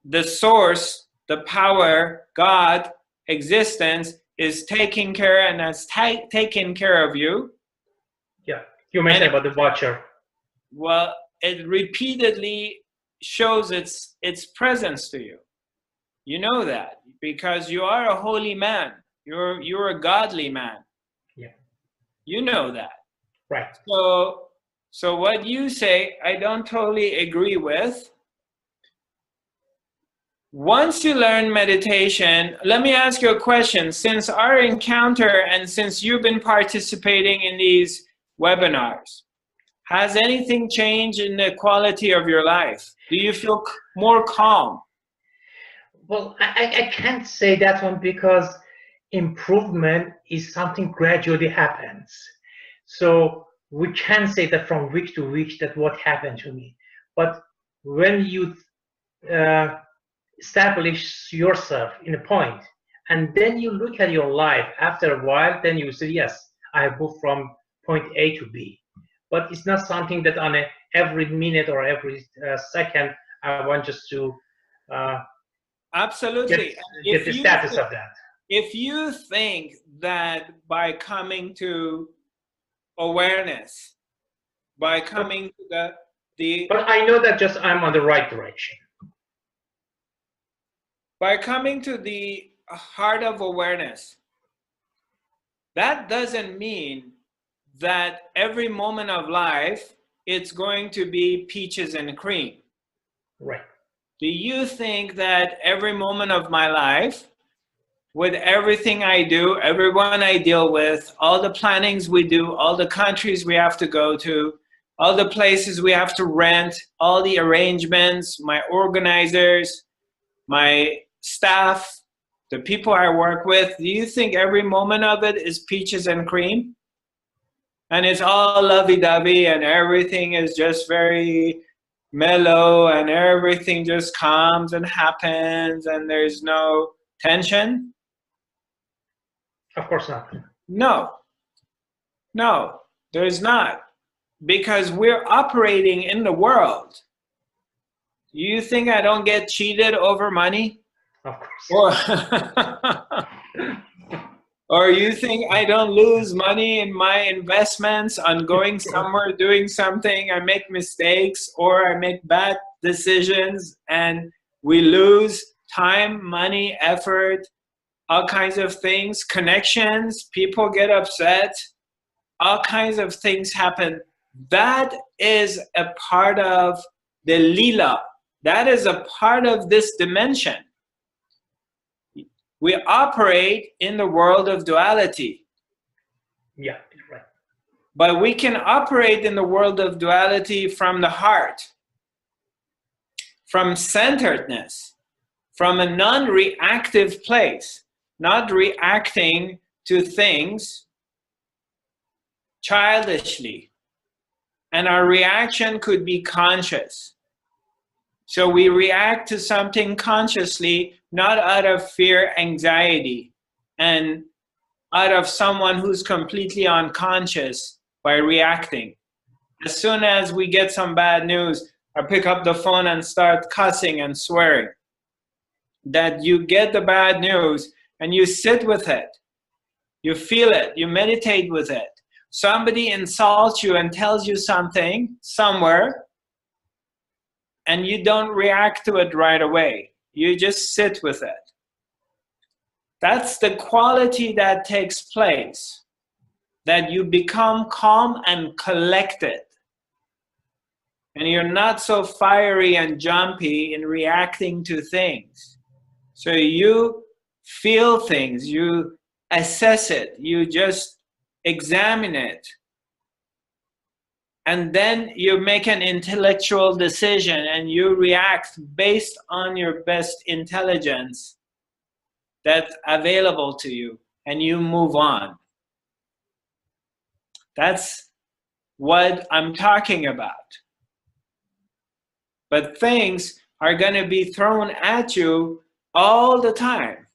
the source, the power, God, existence is taking care and has taken care of you. Yeah. You mentioned about the watcher. Well, it repeatedly shows its presence to you. You know that because you are a holy man. You're a godly man. Yeah. You know that. Right. So what you say, I don't totally agree with. Once you learn meditation, let me ask you a question. Since our encounter and since you've been participating in these webinars, has anything changed in the quality of your life? Do you feel more calm? Well, I can't say that one because improvement is something gradually happens. So we can say that from week to week that what happened to me. But when you establish yourself in a point, and then you look at your life after a while, then you say, yes, I have moved from point A to B. But it's not something that on every minute or every second I want just to Absolutely. get the status of that. If you think that by coming to awareness, by coming to the But I know that just I'm on the right direction. by coming to the heart of awareness, that doesn't mean that every moment of life it's going to be peaches and cream. Right. Do you think that every moment of my life, with everything I do, everyone I deal with, all the plannings we do, all the countries we have to go to, all the places we have to rent, all the arrangements, my organizers, my staff, the people I work with, do you think every moment of it is peaches and cream? And it's all lovey-dovey and everything is just very mellow and everything just comes and happens and there's no tension? Of course not. No, there's not, because we're operating in the world. You think I don't get cheated over money? Of course. Or you think I don't lose money in my investments on going somewhere, doing something, I make mistakes or I make bad decisions and we lose time, money, effort, all kinds of things, connections, people get upset, all kinds of things happen. That is a part of the lila. That is a part of this dimension. We operate in the world of duality. Yeah, right. But we can operate in the world of duality from the heart, from centeredness, from a non-reactive place, not reacting to things childishly. And our reaction could be conscious. So we react to something consciously, not out of fear, anxiety, and out of someone who's completely unconscious by reacting. As soon as we get some bad news, I pick up the phone and start cussing and swearing. That you get the bad news and you sit with it. You feel it, you meditate with it. Somebody insults you and tells you something somewhere, and you don't react to it right away. You just sit with it. That's the quality that takes place, that you become calm and collected. And you're not so fiery and jumpy in reacting to things. So you feel things, you assess it, you just examine it. And then you make an intellectual decision and you react based on your best intelligence that's available to you, and you move on. That's what I'm talking about. But things are going to be thrown at you all the time.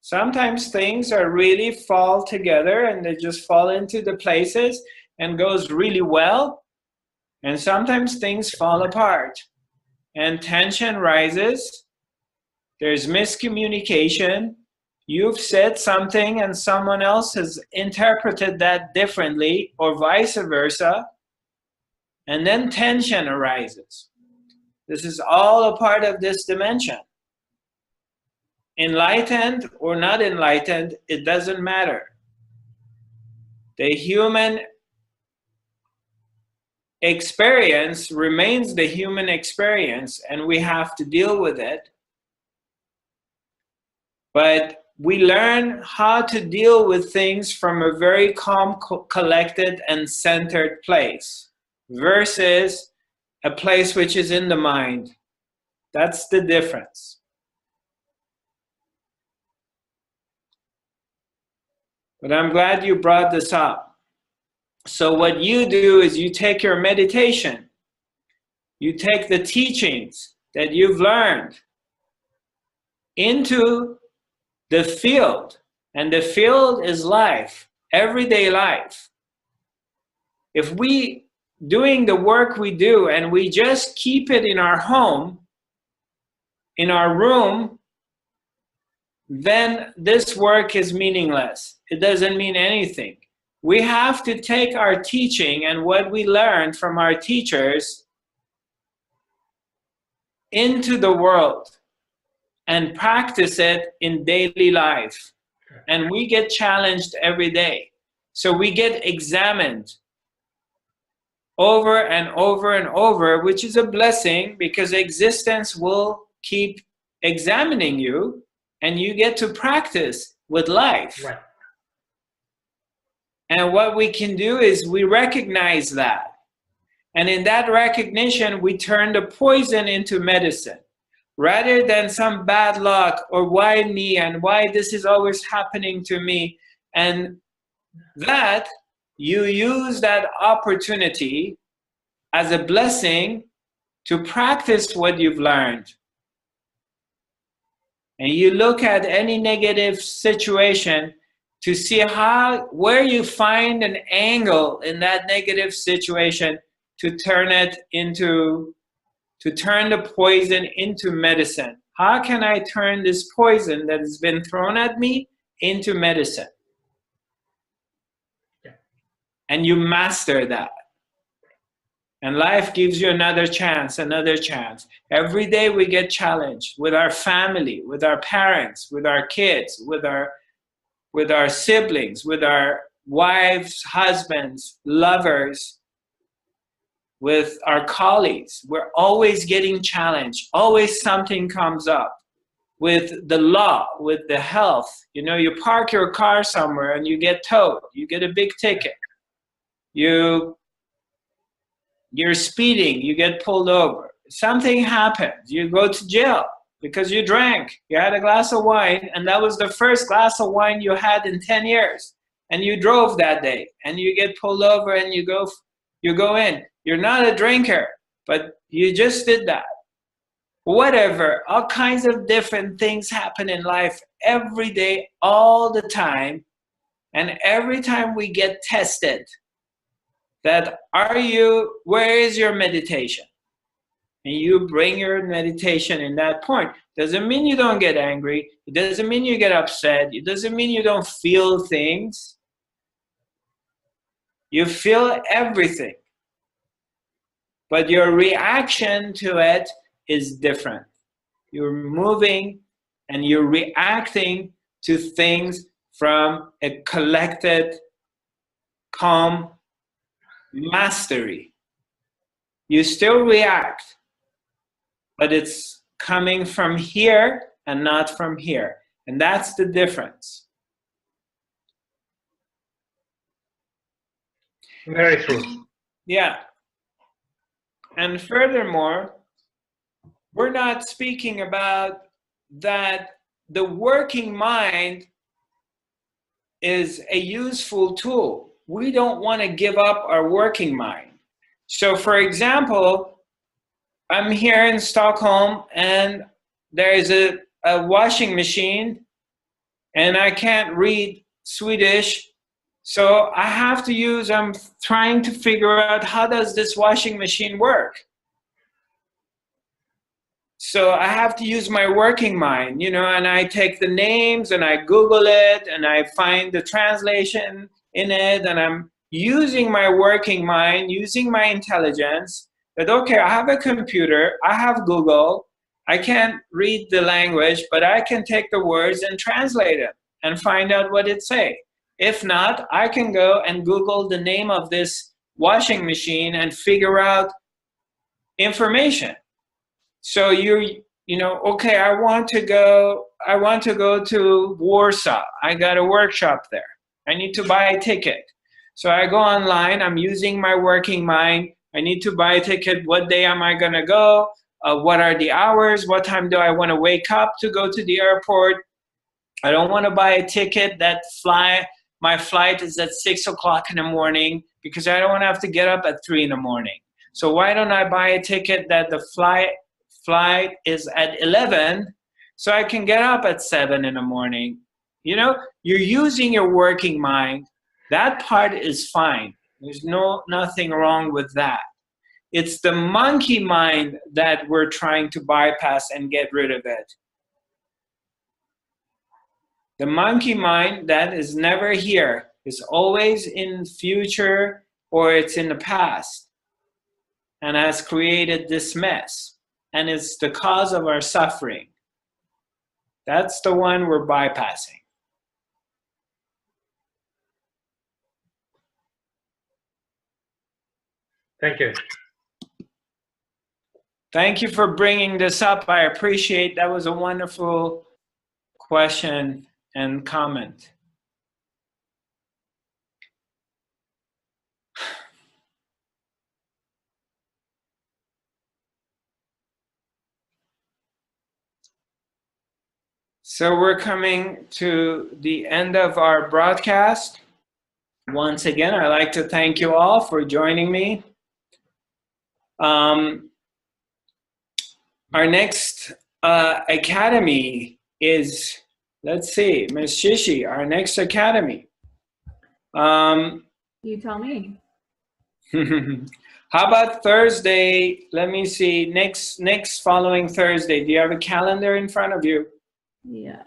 Sometimes things are really fall together and they just fall into the places, and goes really well, and sometimes things fall apart and tension rises. There's miscommunication. You've said something and someone else has interpreted that differently, or vice versa, and then tension arises. This is all a part of this dimension. Enlightened or not enlightened, it doesn't matter. The human experience remains the human experience, and we have to deal with it. But we learn how to deal with things from a very calm, collected, and centered place versus a place which is in the mind. That's the difference. But I'm glad you brought this up. So what you do is you take your meditation, you take the teachings that you've learned into the field, and the field is life, everyday life. If we doing the work we do and we just keep it in our home, in our room, then this work is meaningless. It doesn't mean anything. We have to take our teaching and what we learned from our teachers into the world and practice it in daily life. And we get challenged every day. So we get examined over and over and over, which is a blessing because existence will keep examining you and you get to practice with life. Right. And what we can do is we recognize that. And in that recognition, we turn the poison into medicine. Rather than some bad luck or why me and why this is always happening to me. And that you use that opportunity as a blessing to practice what you've learned. And you look at any negative situation to see where you find an angle in that negative situation to turn it into, to turn the poison into medicine. How can I turn this poison that has been thrown at me into medicine? And you master that. And life gives you another chance, another chance. Every day we get challenged with our family, with our parents, with our kids, with our siblings, with our wives, husbands, lovers, with our colleagues. We're always getting challenged. Always something comes up. With the law, with the health. You know, you park your car somewhere and you get towed. You get a big ticket. You're speeding, you get pulled over. Something happens, you go to jail because you drank. You had a glass of wine, and that was the first glass of wine you had in 10 years. And you drove that day, and you get pulled over and you go in. You're not a drinker, but you just did that. Whatever, all kinds of different things happen in life every day, all the time. And every time we get tested, that where is your meditation? And you bring your meditation in that point. Doesn't mean you don't get angry. It doesn't mean you get upset. It doesn't mean you don't feel things. You feel everything. But your reaction to it is different. You're moving and you're reacting to things from a collected, calm mastery. You still react, but it's coming from here and not from here. And that's the difference. Very true. Yeah. And furthermore, we're not speaking about that the working mind is a useful tool. We don't want to give up our working mind. So for example, I'm here in Stockholm and there is a washing machine and I can't read Swedish So I have to use, I'm trying to figure out how does this washing machine work? So I have to use my working mind, you know, and I take the names and I Google it and I find the translation in it, and I'm using my working mind, using my intelligence that, okay, I have a computer, I have Google, I can't read the language, but I can take the words and translate it and find out what it say. If not, I can go and Google the name of this washing machine and figure out information. So you know, okay, I want to go to Warsaw. I got a workshop there. I need to buy a ticket. So I go online, I'm using my working mind. I need to buy a ticket. What day am I gonna go? What are the hours? What time do I wanna wake up to go to the airport? I don't wanna buy a ticket my flight is at 6 o'clock in the morning because I don't wanna have to get up at 3 in the morning. So why don't I buy a ticket that the flight is at 11 so I can get up at 7 in the morning? You know, you're using your working mind. That part is fine. There's nothing wrong with that. It's the monkey mind that we're trying to bypass and get rid of it. The monkey mind that is never here. It's always in future or it's in the past and has created this mess. And it's the cause of our suffering. That's the one we're bypassing. Thank you. Thank you for bringing this up. I appreciate that. Was a wonderful question and comment. So we're coming to the end of our broadcast. Once again, I'd like to thank you all for joining me. Our next academy is, let's see, Ms. Shishi, our next academy. You tell me. How about Thursday? Let me see, next following Thursday. Do you have a calendar in front of you? Yes.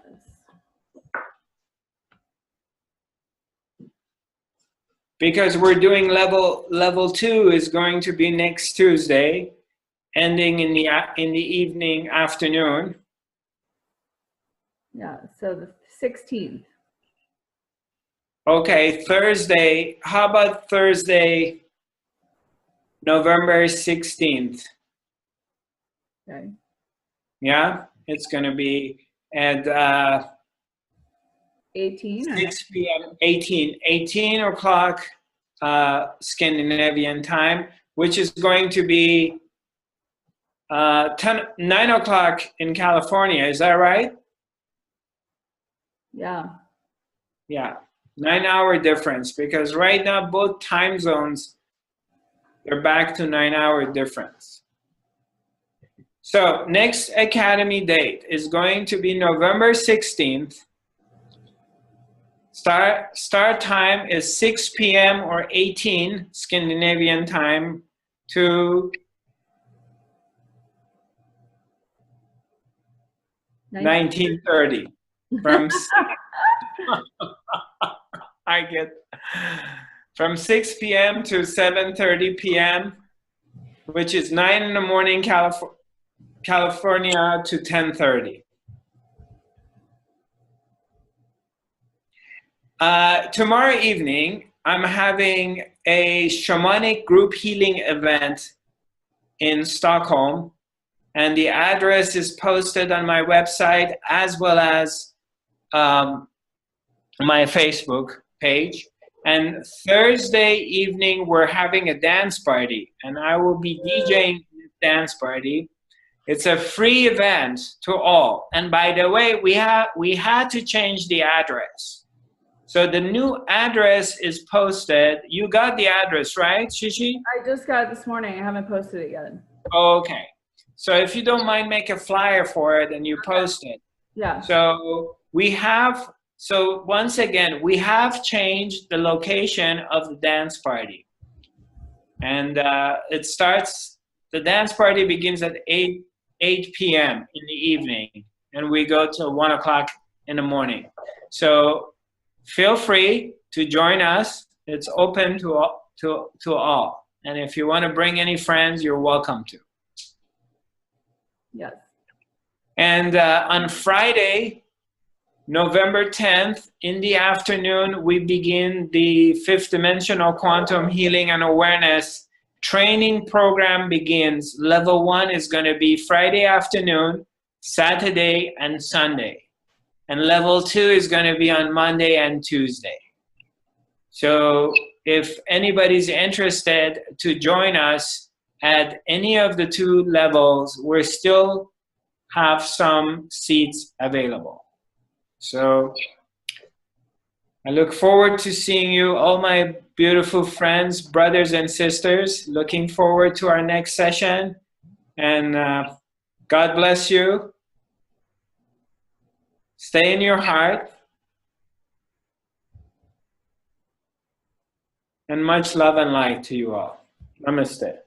Because we're doing level 2 is going to be next Tuesday, ending in the evening, afternoon. Yeah, so the 16th. Okay, Thursday. How about Thursday, November 16th? Okay. Yeah, it's going to be at 18? 6 p.m. 18 o'clock Scandinavian time, which is going to be 9 o'clock in California. Is that right? Yeah. Yeah, 9-hour difference, because right now both time zones, they're back to 9-hour difference. So next academy date is going to be November 16th. Start time is 6 p.m. or 18 Scandinavian time to 1930. From 6 p.m. to 7:30 p.m., which is 9 in the morning California to 10:30. Tomorrow evening, I'm having a shamanic group healing event in Stockholm, and the address is posted on my website as well as my Facebook page. And Thursday evening, we're having a dance party, and I will be DJing this dance party. It's a free event to all. And by the way, we had to change the address. So the new address is posted. You got the address, right, Shishi? I just got it this morning. I haven't posted it yet. Okay. So if you don't mind, make a flyer for it and you post it. Yeah. So we have So once again, we have changed the location of the dance party. And the dance party begins at 8 p.m. in the evening, and we go till 1 o'clock in the morning. So feel free to join us. It's open to all. And if you want to bring any friends, you're welcome to. Yes. And on Friday, November 10th, in the afternoon, we begin the Fifth Dimensional Quantum Healing and Awareness training program begins. Level 1 is going to be Friday afternoon, Saturday, and Sunday. And level 2 is going to be on Monday and Tuesday. So if anybody's interested to join us at any of the 2 levels, we still have some seats available. So I look forward to seeing you, all my beautiful friends, brothers and sisters. Looking forward to our next session. And God bless you. Stay in your heart. And much love and light to you all. Namaste.